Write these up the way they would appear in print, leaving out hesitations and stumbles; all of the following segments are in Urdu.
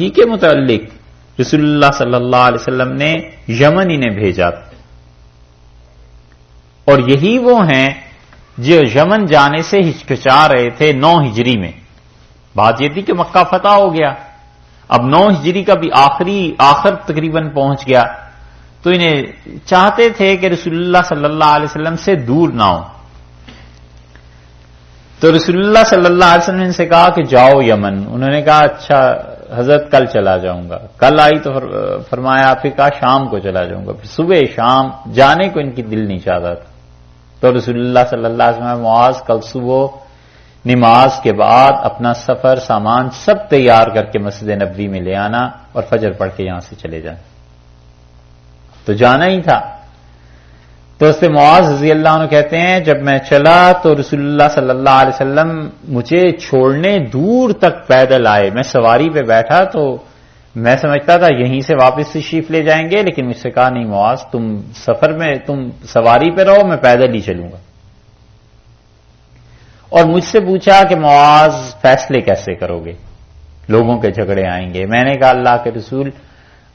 ہی کے متعلق رسول اللہ صلی اللہ علیہ وسلم نے یمن انہیں بھیجا، اور یہی وہ ہیں جو یمن جانے سے ہچکچا رہے تھے 9 ہجری میں. بات یہ تھی کہ مکہ فتح ہو گیا، اب 9 ہجری کا بھی آخر تقریباً پہنچ گیا، تو انہیں چاہتے تھے کہ رسول اللہ صلی اللہ علیہ وسلم سے دور نہ ہو. تو رسول اللہ صلی اللہ علیہ وسلم نے ان سے کہا کہ جاؤ یمن. انہوں نے کہا اچھا حضرت کل چلا جاؤں گا. کل آئی تو فرمایا، پھر کہا شام کو چلا جاؤں گا. پھر صبح شام جانے کو ان کی دل نہیں چاہتا تھا. تو رسول اللہ صلی اللہ علیہ وسلم معاذ کل صبح نماز کے بعد اپنا سفر سامان سب تیار کر کے مسجد نبوی میں لے آنا اور فجر پڑھ کے یہاں سے چلے جانا. تو جانا ہی تھا. تو اس سے معاذ رضی اللہ عنہ کہتے ہیں جب میں چلا تو رسول اللہ صلی اللہ علیہ وسلم مجھے چھوڑنے دور تک پیدل آئے. میں سواری پہ بیٹھا تو میں سمجھتا تھا یہیں سے واپس تشریف لے جائیں گے، لیکن مجھ سے کہا نہیں معاذ، تم سفر میں تم سواری پہ رہو، میں پیدل ہی چلوں گا. اور مجھ سے پوچھا کہ معاذ فیصلے کیسے کرو گے، لوگوں کے جھگڑے آئیں گے. میں نے کہا اللہ کے رسول،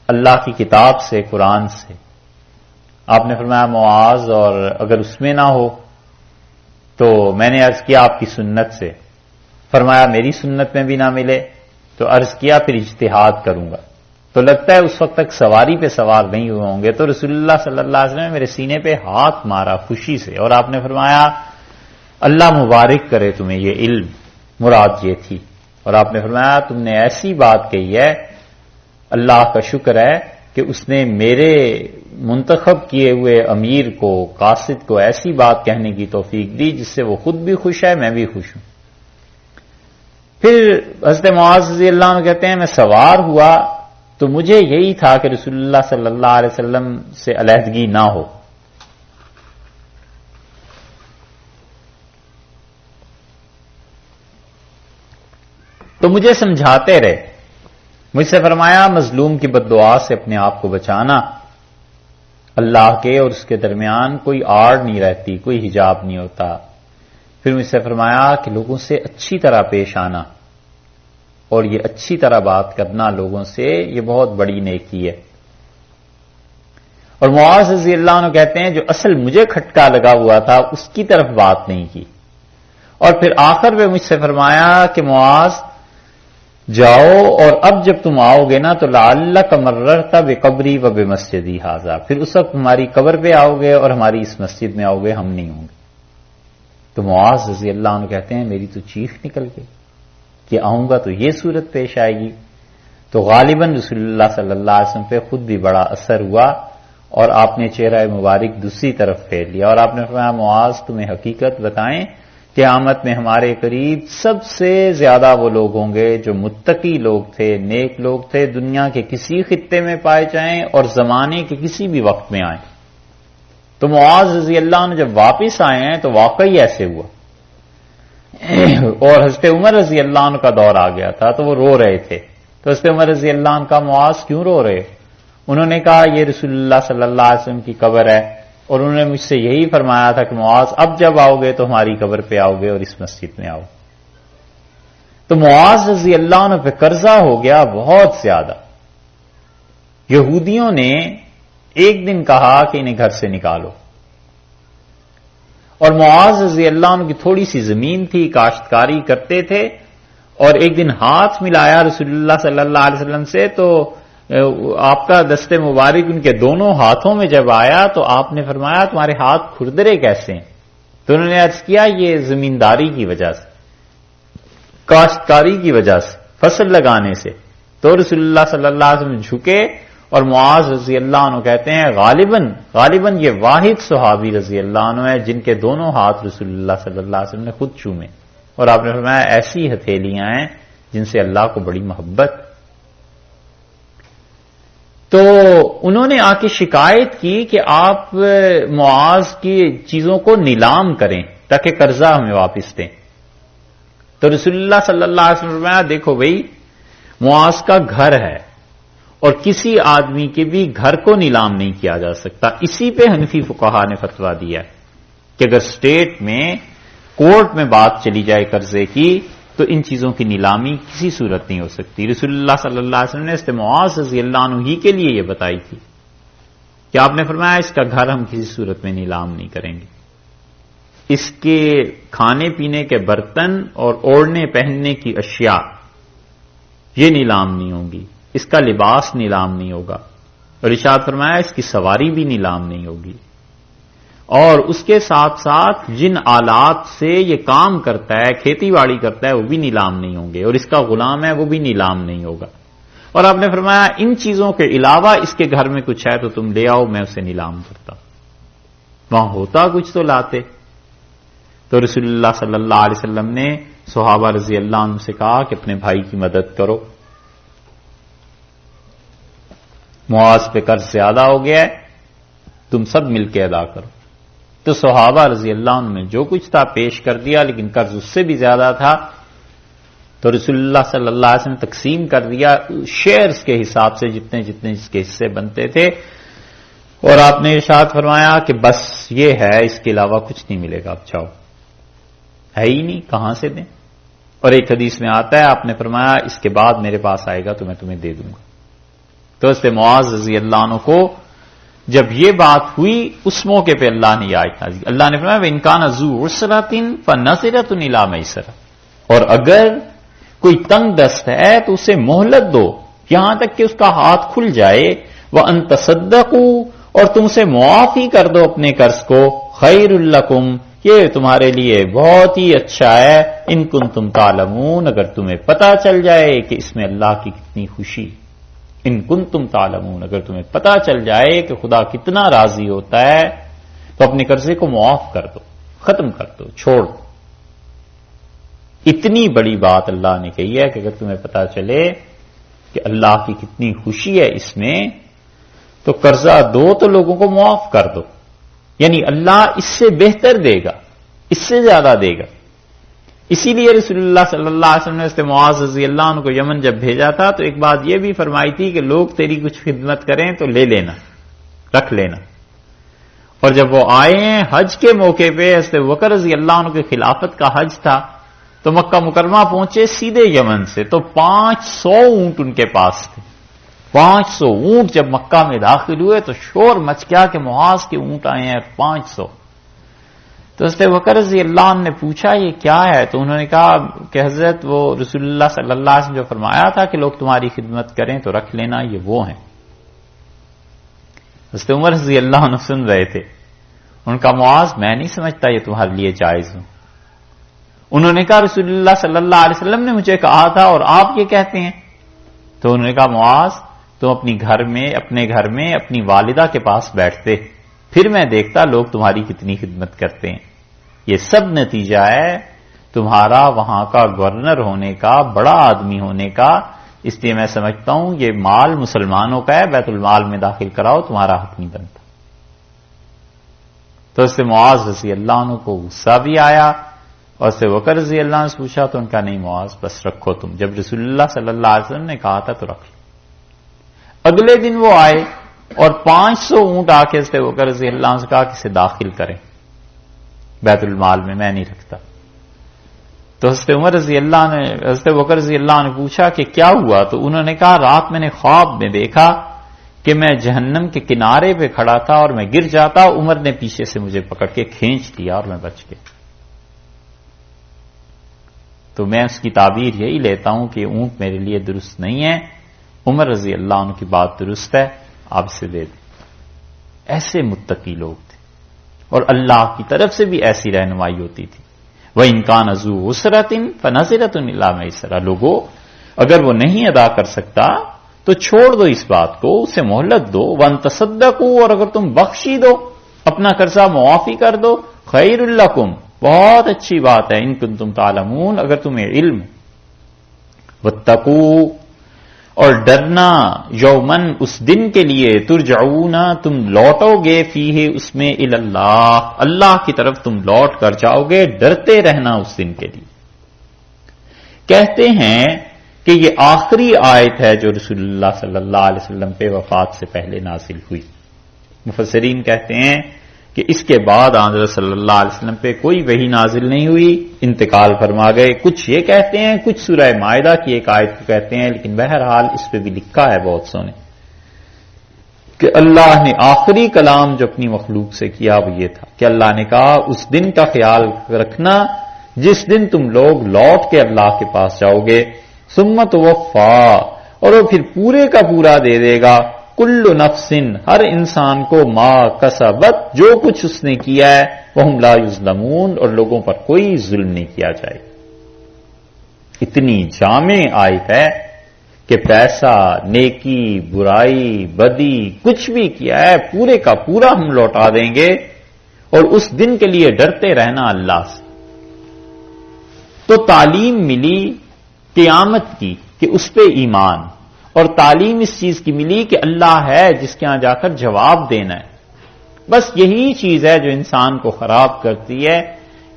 اللہ کی کتاب سے، قرآن سے. آپ نے فرمایا معاذ اور اگر اس میں نہ ہو تو میں نے عرض کیا آپ کی سنت سے. فرمایا میری سنت میں بھی نہ ملے تو عرض کیا پھر اجتہاد کروں گا. تو لگتا ہے اس وقت تک سواری پہ سوار نہیں ہوئے ہوں گے. تو رسول اللہ صلی اللہ علیہ وسلم نے میرے سینے پہ ہاتھ مارا خوشی سے، اور آپ نے فرمایا اللہ مبارک کرے تمہیں، یہ علم مراد یہ تھی. اور آپ نے فرمایا تم نے ایسی بات کہی ہے، اللہ کا شکر ہے کہ اس نے میرے منتخب کیے ہوئے امیر کو، قاصد کو ایسی بات کہنے کی توفیق دی جس سے وہ خود بھی خوش ہے، میں بھی خوش ہوں. پھر حضرت معاذ رضی اللہ عنہ کہتے ہیں میں سوار ہوا تو مجھے یہی تھا کہ رسول اللہ صلی اللہ علیہ وسلم سے علیحدگی نہ ہو. تو مجھے سمجھاتے رہے، مجھ سے فرمایا مظلوم کی بد دعا سے اپنے آپ کو بچانا، اللہ کے اور اس کے درمیان کوئی آڑ نہیں رہتی، کوئی حجاب نہیں ہوتا. پھر مجھ سے فرمایا کہ لوگوں سے اچھی طرح پیش آنا، اور یہ اچھی طرح بات کرنا لوگوں سے، یہ بہت بڑی نیکی ہے. اور معاذ رضی اللہ عنہ کہتے ہیں جو اصل مجھے کھٹکا لگا ہوا تھا اس کی طرف بات نہیں کی. اور پھر آخر میں مجھ سے فرمایا کہ معاذ جاؤ، اور اب جب تم آؤ گے نا تو لعلک مررت بقبری و بمسجدی ھذا، پھر اس وقت ہماری قبر پہ آؤ گے اور ہماری اس مسجد میں آؤ گے، ہم نہیں ہوں گے. تو معاذ رضی اللہ عنہ کہتے ہیں میری تو چیخ نکل گئی کہ آؤں گا تو یہ صورت پیش آئے گی. تو غالباً رسول اللہ صلی اللہ علیہ وسلم پہ خود بھی بڑا اثر ہوا، اور آپ نے چہرہ مبارک دوسری طرف پھیر لیا، اور آپ نے فرمایا معاذ تمہیں حقیقت بتائیں، قیامت میں ہمارے قریب سب سے زیادہ وہ لوگ ہوں گے جو متقی لوگ تھے، نیک لوگ تھے، دنیا کے کسی خطے میں پائے جائیں اور زمانے کے کسی بھی وقت میں آئیں. تو معاذ رضی اللہ عنہ جب واپس آئے ہیں تو واقعی ایسے ہوا. اور حضرت عمر رضی اللہ عنہ کا دور آ گیا تھا تو وہ رو رہے تھے. تو حضرت عمر رضی اللہ عنہ کا معاذ کیوں رو رہے؟ انہوں نے کہا یہ رسول اللہ صلی اللہ علیہ وسلم کی قبر ہے، اور انہوں نے مجھ سے یہی فرمایا تھا کہ معاذ اب جب آؤ گے تو ہماری قبر پہ آؤ گے اور اس مسجد میں آؤ. تو معاذ رضی اللہ عنہ پہ قرضہ ہو گیا بہت زیادہ. یہودیوں نے ایک دن کہا کہ انہیں گھر سے نکالو، اور معاذ رضی اللہ عنہ کی تھوڑی سی زمین تھی، کاشتکاری کرتے تھے، اور ایک دن ہاتھ ملایا رسول اللہ صلی اللہ علیہ وسلم سے تو آپ کا دست مبارک ان کے دونوں ہاتھوں میں جب آیا تو آپ نے فرمایا تمہارے ہاتھ کھردرے کیسے ہیں؟ تو انہوں نے عرض کیا یہ زمینداری کی وجہ سے، کاشتکاری کی وجہ سے، فصل لگانے سے. تو رسول اللہ صلی اللہ علیہ وسلم جھکے، اور معاذ رضی اللہ عنہ کہتے ہیں غالباً یہ واحد صحابی رضی اللہ عنہ ہے جن کے دونوں ہاتھ رسول اللہ صلی اللہ علیہ وسلم نے خود چومے، اور آپ نے فرمایا ایسی ہتھیلیاں ہیں جن سے اللہ کو بڑی محبت. تو انہوں نے آ کے شکایت کی کہ آپ معاذ کی چیزوں کو نیلام کریں تاکہ قرضہ ہمیں واپس دیں. تو رسول اللہ صلی اللہ علیہ وسلم نے فرمایا دیکھو بھائی معاذ کا گھر ہے اور کسی آدمی کے بھی گھر کو نیلام نہیں کیا جا سکتا. اسی پہ حنفی فقہا نے فتویٰ دیا کہ اگر اسٹیٹ میں کورٹ میں بات چلی جائے قرضے کی تو ان چیزوں کی نیلامی کسی صورت نہیں ہو سکتی. رسول اللہ صلی اللہ علیہ وسلم نے حضرت معاذ رضی اللہ عنہ ہی کے لیے یہ بتائی تھی کہ آپ نے فرمایا اس کا گھر ہم کسی صورت میں نیلام نہیں کریں گے. اس کے کھانے پینے کے برتن اور اوڑھنے پہننے کی اشیاء یہ نیلام نہیں ہوں گی. اس کا لباس نیلام نہیں ہوگا. اور ارشاد فرمایا اس کی سواری بھی نیلام نہیں ہوگی. اور اس کے ساتھ ساتھ جن آلات سے یہ کام کرتا ہے، کھیتی باڑی کرتا ہے، وہ بھی نیلام نہیں ہوں گے. اور اس کا غلام ہے وہ بھی نیلام نہیں ہوگا. اور آپ نے فرمایا ان چیزوں کے علاوہ اس کے گھر میں کچھ ہے تو تم لے آؤ، میں اسے نیلام کرتا. وہاں ہوتا کچھ تو لاتے. تو رسول اللہ صلی اللہ علیہ وسلم نے صحابہ رضی اللہ عنہ سے کہا کہ اپنے بھائی کی مدد کرو. معاذ پہ قرض زیادہ ہو گیا ہے، تم سب مل کے ادا کرو. تو صحابہ رضی اللہ عنہ نے جو کچھ تھا پیش کر دیا، لیکن قرض اس سے بھی زیادہ تھا. تو رسول اللہ صلی اللہ علیہ وسلم نے تقسیم کر دیا شیئرز کے حساب سے، جتنے جتنے جس کے حصے بنتے تھے. اور آپ نے ارشاد فرمایا کہ بس یہ ہے، اس کے علاوہ کچھ نہیں ملے گا، اب جاؤ. ہے ہی نہیں، کہاں سے دیں؟ اور ایک حدیث میں آتا ہے آپ نے فرمایا اس کے بعد میرے پاس آئے گا تو میں تمہیں دے دوں گا. تو اس پہ معاذ رضی اللہ عنہ کو جب یہ بات ہوئی اس موقع پہ اللہ نے یہ آیت نازل کی. اللہ نے فرمایا وَإِنْ كَانَ ذُو عُسْرَةٍ فَنَظِرَةٌ إِلَىٰ مَيْسَرَةٍ، اور اگر کوئی تنگ دست ہے تو اسے مہلت دو یہاں تک کہ اس کا ہاتھ کھل جائے. وَأَن تَصَدَّقُوا، اور تم سے معافی کر دو اپنے قرض کو. خَيْرٌ لَكُمْ، یہ تمہارے لیے بہت ہی اچھا ہے. إِن كُنتُمْ تَعْلَمُونَ، اگر تمہیں پتا چل جائے کہ اس میں اللہ کی کتنی خوشی. ان کنتم تعلمون، اگر تمہیں پتا چل جائے کہ خدا کتنا راضی ہوتا ہے تو اپنے قرضے کو معاف کر دو، ختم کر دو، چھوڑ دو. اتنی بڑی بات اللہ نے کہی ہے کہ اگر تمہیں پتا چلے کہ اللہ کی کتنی خوشی ہے اس میں تو قرضہ دو تو لوگوں کو معاف کر دو. یعنی اللہ اس سے بہتر دے گا، اس سے زیادہ دے گا. اسی لیے رسول اللہ صلی اللہ علیہ وسلم نے معاذ رضی اللہ عنہ کو یمن جب بھیجا تھا تو ایک بات یہ بھی فرمائی تھی کہ لوگ تیری کچھ خدمت کریں تو لے لینا، رکھ لینا. اور جب وہ آئے ہیں حج کے موقع پہ، حضرت بکر رضی اللہ عنہ کی خلافت کا حج تھا، تو مکہ مکرمہ پہنچے سیدھے یمن سے، تو 500 اونٹ ان کے پاس تھے. 500 اونٹ جب مکہ میں داخل ہوئے تو شور مچ گیا کہ معاذ کے اونٹ آئے ہیں 500. تو حضرت بکر رضی اللہ عنہ نے پوچھا یہ کیا ہے؟ تو انہوں نے کہا کہ حضرت وہ رسول اللہ صلی اللہ علیہ وسلم جو فرمایا تھا کہ لوگ تمہاری خدمت کریں تو رکھ لینا، یہ وہ ہیں. حضرت عمر رضی اللہ عنہ سن رہے تھے. ان کا معاذ میں نہیں سمجھتا یہ تمہارے لیے جائز ہو. انہوں نے کہا رسول اللہ صلی اللہ علیہ وسلم نے مجھے کہا تھا اور آپ یہ کہتے ہیں. تو انہوں نے کہا معاذ تم اپنے گھر میں اپنی والدہ کے پاس بیٹھتے، پھر میں دیکھتا لوگ تمہاری کتنی خدمت کرتے ہیں. یہ سب نتیجہ ہے تمہارا وہاں کا گورنر ہونے کا، بڑا آدمی ہونے کا. اس لیے میں سمجھتا ہوں یہ مال مسلمانوں کا ہے، بیت المال میں داخل کراؤ، تمہارا حق نہیں بنتا. تو اس سے معاذ رضی اللہ عنہ کو غصہ بھی آیا اور اس سے بکر رضی اللہ عنہ سے پوچھا تو ان کا نہیں معاذ بس رکھو تم، جب رسول اللہ صلی اللہ علیہ وسلم نے کہا تھا تو رکھ لو. اگلے دن وہ آئے اور 500 اونٹ آ کے حضرت بکر رضی اللہ عنہ سے کہا کہ اسے داخل کریں بیت المال میں نہیں رکھتا. تو حضرت عمر رضی اللہ عنہ حضرت بکر رضی اللہ عنہ نے پوچھا کہ کیا ہوا؟ تو انہوں نے کہا رات میں نے خواب میں دیکھا کہ میں جہنم کے کنارے پہ کھڑا تھا اور میں گر جاتا، عمر نے پیچھے سے مجھے پکڑ کے کھینچ لیا اور میں بچ گیا. تو میں اس کی تعبیر یہی لیتا ہوں کہ اونٹ میرے لیے درست نہیں ہے. عمر رضی اللہ عنہ کی بات درست ہے، آپ سے دے دیں. ایسے متقی لوگ تھے اور اللہ کی طرف سے بھی ایسی رہنمائی ہوتی تھی. وَإِنْ كَانَ ذُو عُسْرَةٍ فَنَظِرَةٌ إِلَىٰ مَيْسَرَةٍ، لوگوں اگر وہ نہیں ادا کر سکتا تو چھوڑ دو اس بات کو، اسے مہلت دو. وَأَن تَصَدَّقُوا، اور اگر تم بخشی دو، اپنا قرضہ معافی کر دو. خَيْرٌ لَكُمْ، بہت اچھی بات ہے. إِن كُنتُمْ تَعْلَمُونَ، اگر تمہیں علم. وَاتَّقُوا، اور ڈرنا، یومن، اس دن کے لیے، ترجعون، تم لوٹو گے، فیہ، اس میں، اللہ، اللہ کی طرف تم لوٹ کر جاؤ گے. ڈرتے رہنا اس دن کے لیے. کہتے ہیں کہ یہ آخری آیت ہے جو رسول اللہ صلی اللہ علیہ وسلم پہ وفات سے پہلے نازل ہوئی. مفسرین کہتے ہیں کہ اس کے بعد حضرت صلی اللہ علیہ وسلم پہ کوئی وحی نازل نہیں ہوئی، انتقال فرما گئے۔ کچھ یہ کہتے ہیں، کچھ سورہ مائدہ کی ایک آیت کو کہتے ہیں، لیکن بہرحال اس پہ بھی لکھا ہے بہت سونے کہ اللہ نے آخری کلام جو اپنی مخلوق سے کیا وہ یہ تھا کہ اللہ نے کہا اس دن کا خیال رکھنا جس دن تم لوگ لوٹ کے اللہ کے پاس جاؤ گے، ثم توفا، اور وہ پھر پورے کا پورا دے دے گا، کل نفس، ہر انسان کو، ما کسبت، جو کچھ اس نے کیا ہے، وہم لا یظلمون، اور لوگوں پر کوئی ظلم نہیں کیا جائے۔ اتنی جامع آیت ہے کہ پیسہ، نیکی، برائی، بدی، کچھ بھی کیا ہے پورے کا پورا ہم لوٹا دیں گے، اور اس دن کے لیے ڈرتے رہنا اللہ سے۔ تو تعلیم ملی قیامت کی کہ اس پہ ایمان، اور تعلیم اس چیز کی ملی کہ اللہ ہے جس کے ہاں جا کر جواب دینا ہے۔ بس یہی چیز ہے جو انسان کو خراب کرتی ہے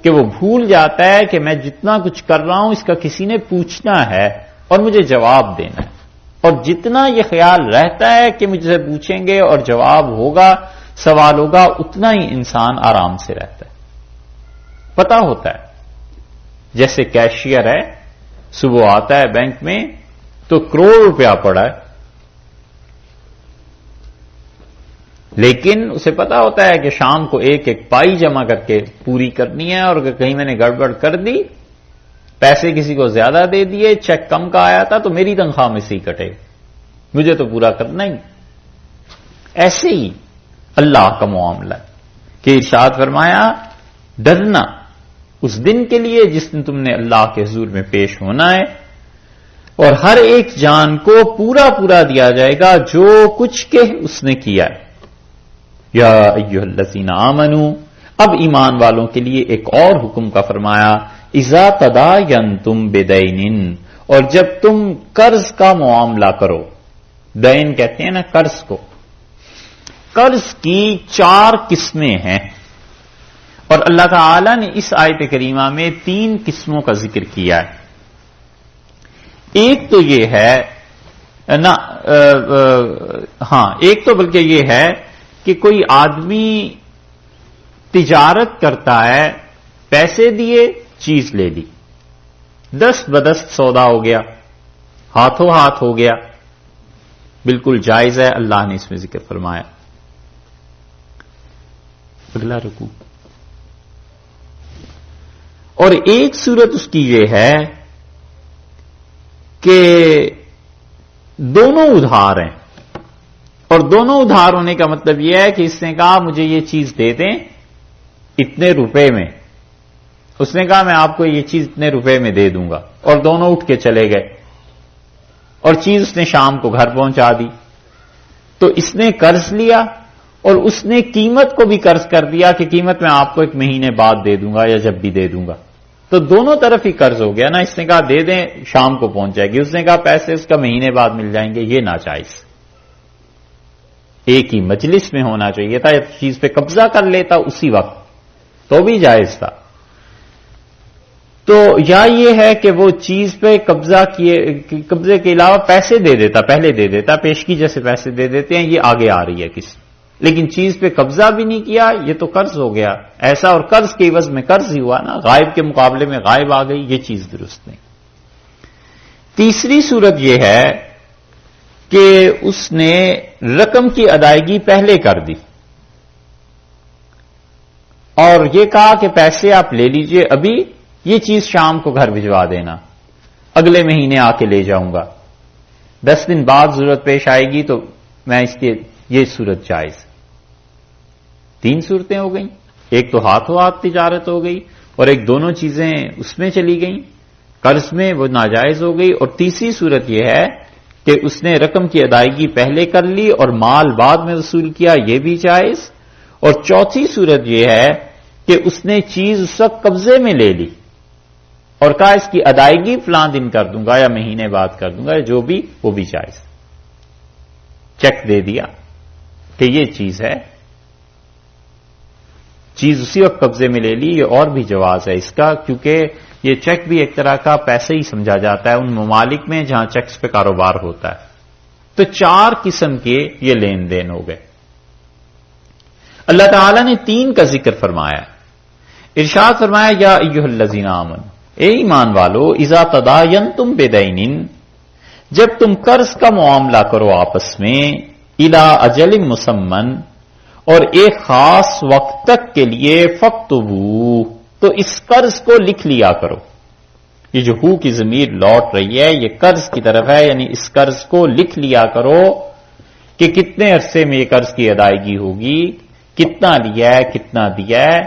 کہ وہ بھول جاتا ہے کہ میں جتنا کچھ کر رہا ہوں اس کا کسی نے پوچھنا ہے اور مجھے جواب دینا ہے، اور جتنا یہ خیال رہتا ہے کہ مجھ سے پوچھیں گے اور جواب ہوگا، سوال ہوگا، اتنا ہی انسان آرام سے رہتا ہے۔ پتہ ہوتا ہے جیسے کیشیئر ہے، صبح آتا ہے بینک میں تو کروڑ روپیہ پڑا ہے، لیکن اسے پتا ہوتا ہے کہ شام کو ایک ایک پائی جمع کر کے پوری کرنی ہے، اور اگر کہیں میں نے گڑبڑ کر دی، پیسے کسی کو زیادہ دے دیے، چیک کم کا آیا تھا تو میری تنخواہ میں سے ہی کٹے، مجھے تو پورا کرنا ہی۔ ایسے ہی اللہ کا معاملہ ہے کہ ارشاد فرمایا ڈرنا اس دن کے لیے جس دن تم نے اللہ کے حضور میں پیش ہونا ہے، اور ہر ایک جان کو پورا پورا دیا جائے گا جو کچھ کہ اس نے کیا ہے۔ یا ایھا الذین آمنوا، اب ایمان والوں کے لیے ایک اور حکم کا فرمایا، اذا تداینتم بدین، اور جب تم قرض کا معاملہ کرو، دین کہتے ہیں نا قرض کو، قرض کی 4 قسمیں ہیں، اور اللہ تعالی نے اس آیت کریمہ میں 3 قسموں کا ذکر کیا ہے۔ ایک تو یہ ہے ایک تو بلکہ یہ ہے کہ کوئی آدمی تجارت کرتا ہے، پیسے دیے، چیز لے لی، دست بدست سودا ہو گیا، ہاتھوں ہاتھ ہو گیا، بالکل جائز ہے، اللہ نے اس میں ذکر فرمایا۔ اگلا رکوع۔ اور ایک صورت اس کی یہ ہے کہ دونوں ادھار ہیں، اور دونوں ادھار ہونے کا مطلب یہ ہے کہ اس نے کہا مجھے یہ چیز دے دیں اتنے روپے میں، اس نے کہا میں آپ کو یہ چیز اتنے روپے میں دے دوں گا، اور دونوں اٹھ کے چلے گئے، اور چیز اس نے شام کو گھر پہنچا دی۔ تو اس نے قرض لیا اور اس نے قیمت کو بھی قرض کر دیا کہ قیمت میں آپ کو 1 مہینے بعد دے دوں گا یا جب بھی دے دوں گا، تو دونوں طرف ہی قرض ہو گیا نا۔ اس نے کہا دے دیں، شام کو پہنچ جائے گی، اس نے کہا پیسے اس کا مہینے بعد مل جائیں گے، یہ ناجائز۔ ایک ہی مجلس میں ہونا چاہیے تھا، یا چیز پہ قبضہ کر لیتا اسی وقت تو بھی جائز تھا۔ تو یا یہ ہے کہ وہ چیز پہ قبضے کے علاوہ پیسے دے دیتا، پہلے دے دیتا، پیشگی جیسے پیسے دے دیتے ہیں، یہ آگے آ رہی ہے کسی، لیکن چیز پہ قبضہ بھی نہیں کیا، یہ تو قرض ہو گیا ایسا، اور قرض کے عوض میں قرض ہی ہوا نا، غائب کے مقابلے میں غائب آ گئی، یہ چیز درست نہیں۔ تیسری صورت یہ ہے کہ اس نے رقم کی ادائیگی پہلے کر دی اور یہ کہا کہ پیسے آپ لے لیجئے ابھی، یہ چیز شام کو گھر بھجوا دینا، اگلے مہینے آ کے لے جاؤں گا، 10 دن بعد ضرورت پیش آئے گی تو میں اس کی، یہ صورت جائز۔ 3 صورتیں ہو گئیں، ایک تو ہاتھوں ہاتھ تجارت ہو گئی، اور ایک دونوں چیزیں اس میں چلی گئیں، قرض میں، وہ ناجائز ہو گئی، اور تیسری صورت یہ ہے کہ اس نے رقم کی ادائیگی پہلے کر لی اور مال بعد میں وصول کیا، یہ بھی جائز، اور چوتھی صورت یہ ہے کہ اس نے چیز اس وقت قبضے میں لے لی اور کہا اس کی ادائیگی فلاں دن کر دوں گا یا مہینے بعد کر دوں گا، جو بھی، وہ بھی جائز، چیک دے دیا کہ یہ چیز ہے، چیز اسی وقت قبضے میں لے لی، یہ اور بھی جواز ہے اس کا، کیونکہ یہ چیک بھی ایک طرح کا پیسے ہی سمجھا جاتا ہے ان ممالک میں جہاں چیکس پہ کاروبار ہوتا ہے۔ تو 4 قسم کے یہ لین دین ہو گئے۔ اللہ تعالی نے 3 کا ذکر فرمایا. ارشاد فرمایا یا ایھا الذین آمنوا، اے ایمان والو، اذا تداینتم بدین، جب تم قرض کا معاملہ کرو آپس میں، الی اجل مسمى، اور ایک خاص وقت تک کے لیے، فاکتبوہ، تو اس قرض کو لکھ لیا کرو. یہ جو ہو کی ضمیر لوٹ رہی ہے یہ قرض کی طرف ہے، یعنی اس قرض کو لکھ لیا کرو کہ کتنے عرصے میں یہ قرض کی ادائیگی ہوگی، کتنا لیا ہے، کتنا دیا ہے.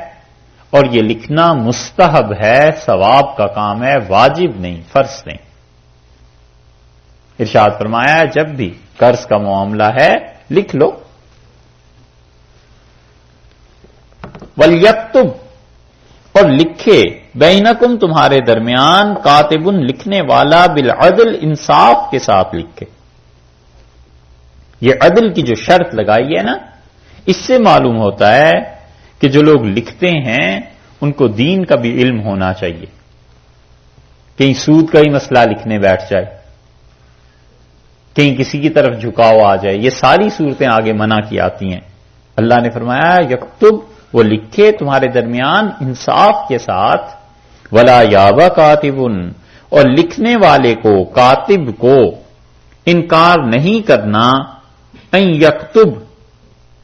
اور یہ لکھنا مستحب ہے، ثواب کا کام ہے، واجب نہیں، فرض نہیں. ارشاد فرمایا جب بھی قرض کا معاملہ ہے لکھ لو. وَلْيَكْتُبْ، اور لکھے، بینکم، تمہارے درمیان، کاتب، لکھنے والا، بالعدل، انصاف کے ساتھ لکھے. یہ عدل کی جو شرط لگائی ہے نا، اس سے معلوم ہوتا ہے کہ جو لوگ لکھتے ہیں ان کو دین کا بھی علم ہونا چاہیے. کہیں سود کا ہی مسئلہ لکھنے بیٹھ جائے، کہیں کسی کی طرف جھکاؤ آ جائے، یہ ساری صورتیں آگے منع کی آتی ہیں. اللہ نے فرمایا یکتب، وہ لکھے تمہارے درمیان انصاف کے ساتھ. ولا یابا کاتب، اور لکھنے والے کو، کاتب کو، انکار نہیں کرنا، ان یکتب،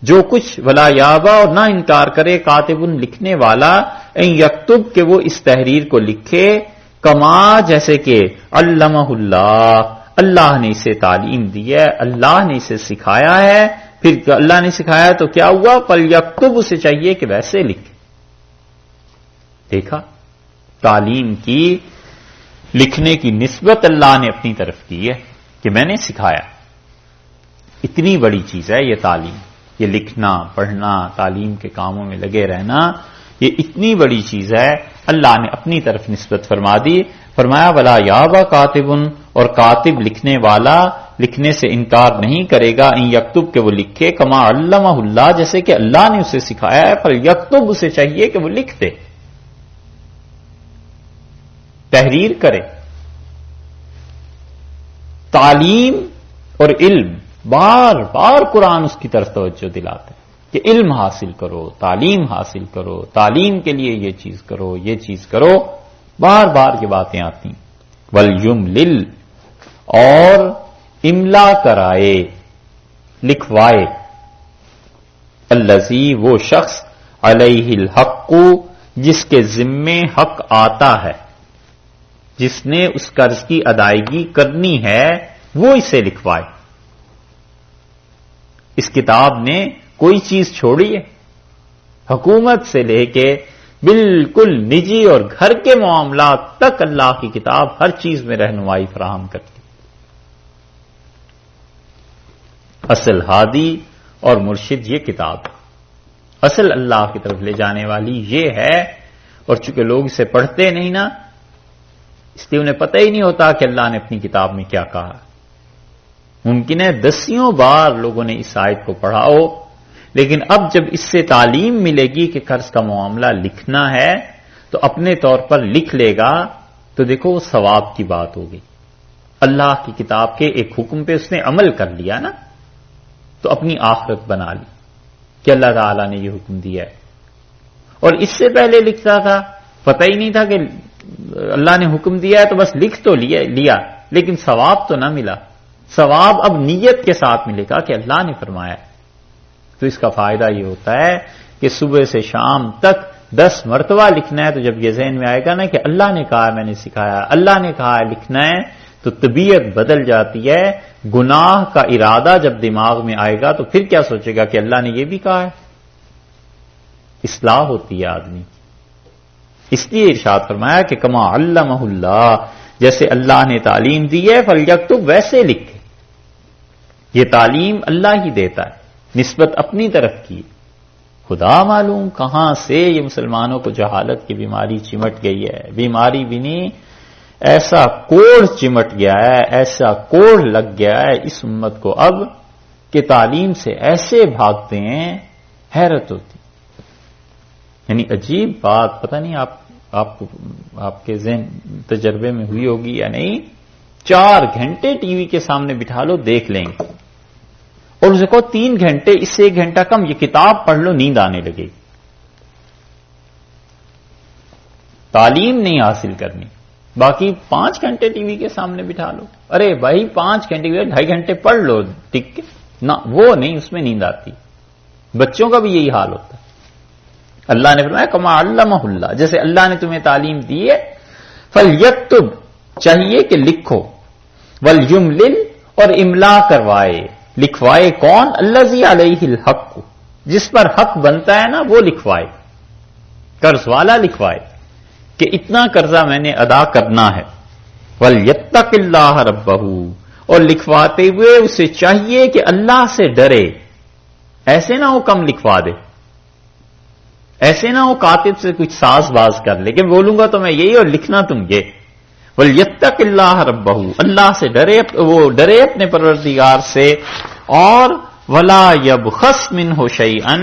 جو کچھ، ولا یابا، اور نہ انکار کرے، کاتب، لکھنے والا، ان یکتب، کہ وہ اس تحریر کو لکھے، کما، جیسے کہ، علمہ اللہ، اللہ نے اسے تعلیم دی ہے، اللہ نے اسے سکھایا ہے. پھر اللہ نے سکھایا تو کیا ہوا؟ فلیکتب، اسے چاہیے کہ ویسے لکھے. دیکھا، تعلیم کی، لکھنے کی نسبت اللہ نے اپنی طرف کی ہے کہ میں نے سکھایا. اتنی بڑی چیز ہے یہ تعلیم، یہ لکھنا، پڑھنا، تعلیم کے کاموں میں لگے رہنا، یہ اتنی بڑی چیز ہے، اللہ نے اپنی طرف نسبت فرما دی. فرمایا ولا یابا کاتب، اور کاتب لکھنے والا لکھنے سے انکار نہیں کرے گا، ان یکتب، کہ وہ لکھے، کما علمہ اللہ، جیسے کہ اللہ نے اسے سکھایا ہے. پر یکتب، اسے چاہیے کہ وہ لکھ دے، تحریر کرے. تعلیم اور علم، بار بار قرآن اس کی طرف توجہ دلاتا ہے کہ علم حاصل کرو، تعلیم حاصل کرو، تعلیم کے لیے یہ چیز کرو، یہ چیز کرو. بار بار یہ باتیں آتی. وَلْيُمْلِلْ، اور املا کرائے، لکھوائے، الذی، وہ شخص، علیہ الحق، جس کے ذمے حق آتا ہے، جس نے اس قرض کی ادائیگی کرنی ہے، وہ اسے لکھوائے. اس کتاب نے کوئی چیز چھوڑی ہے؟ حکومت سے لے کے بالکل نجی اور گھر کے معاملات تک اللہ کی کتاب ہر چیز میں رہنمائی فراہم کرتی. اصل ہادی اور مرشد یہ کتاب ہے، اصل اللہ کی طرف لے جانے والی یہ ہے. اور چونکہ لوگ اسے پڑھتے نہیں نا، اس لیے انہیں پتہ ہی نہیں ہوتا کہ اللہ نے اپنی کتاب میں کیا کہا. ممکن ہے 10 بار لوگوں نے اس آیت کو پڑھا ہو، لیکن اب جب اس سے تعلیم ملے گی کہ قرض کا معاملہ لکھنا ہے تو اپنے طور پر لکھ لے گا، تو دیکھو وہ ثواب کی بات ہوگی. اللہ کی کتاب کے ایک حکم پہ اس نے عمل کر لیا نا، تو اپنی آخرت بنا لی کہ اللہ تعالیٰ نے یہ حکم دیا ہے. اور اس سے پہلے لکھتا تھا، پتہ ہی نہیں تھا کہ اللہ نے حکم دیا ہے، تو بس لکھ تو لیا لیکن ثواب تو نہ ملا. ثواب اب نیت کے ساتھ ملے گا کہ اللہ نے فرمایا. تو اس کا فائدہ یہ ہوتا ہے کہ صبح سے شام تک 10 مرتبہ لکھنا ہے. تو جب یہ ذہن میں آئے گا نا کہ اللہ نے کہا، میں نے سکھایا، اللہ نے کہا لکھنا ہے، تو طبیعت بدل جاتی ہے. گناہ کا ارادہ جب دماغ میں آئے گا تو پھر کیا سوچے گا کہ اللہ نے یہ بھی کہا ہے. اصلاح ہوتی ہے آدمی. اس لیے ارشاد فرمایا کہ کما علمہ اللہ، جیسے اللہ نے تعلیم دی ہے، فلیکتب، ویسے لکھے. یہ تعلیم اللہ ہی دیتا ہے، نسبت اپنی طرف کی. خدا معلوم کہاں سے یہ مسلمانوں کو جہالت کی بیماری چمٹ گئی ہے. بیماری بھی نہیں، ایسا کوڑ چمٹ گیا ہے، ایسا کوڑ لگ گیا ہے اس امت کو اب کہ تعلیم سے ایسے بھاگتے ہیں، حیرت ہوتی. یعنی عجیب بات، پتہ نہیں آپ کے ذہن تجربے میں ہوئی ہوگی یا نہیں. 4 گھنٹے ٹی وی کے سامنے بٹھا لو، دیکھ لیں گے، اور اسے کہو 3 گھنٹے اس سے 1 گھنٹہ کم یہ کتاب پڑھ لو، نیند آنے لگے گی. تعلیم نہیں حاصل کرنی، باقی 5 گھنٹے ٹی وی کے سامنے بٹھا لو. ارے بھائی 5 گھنٹے 2.5 گھنٹے پڑھ لو ٹک کے، نہ وہ نہیں، اس میں نیند آتی. بچوں کا بھی یہی حال ہوتا ہے. اللہ نے فرمایا کما علمہ اللہ، جیسے اللہ نے تمہیں تعلیم دی ہے، فلیکتب چاہیے کہ لکھو، ولیملل اور املا کروائے. لکھوائے کون؟ الذی علیہ الحق، جس پر حق بنتا ہے نا وہ لکھوائے. قرض والا لکھوائے کہ اتنا قرضہ میں نے ادا کرنا ہے. ولیتق اللہ ربہ، اور لکھواتے ہوئے اسے چاہیے کہ اللہ سے ڈرے. ایسے نہ وہ کم لکھوا دے، ایسے نہ وہ کاتب سے کچھ ساز باز کر لے کہ بولوں گا تو میں یہی اور لکھنا تم یہ. ولیتق اللہ ربہ، اللہ سے ڈرے، وہ ڈرے اپنے پروردگار سے. اور ولا یبخس منہ شیئا،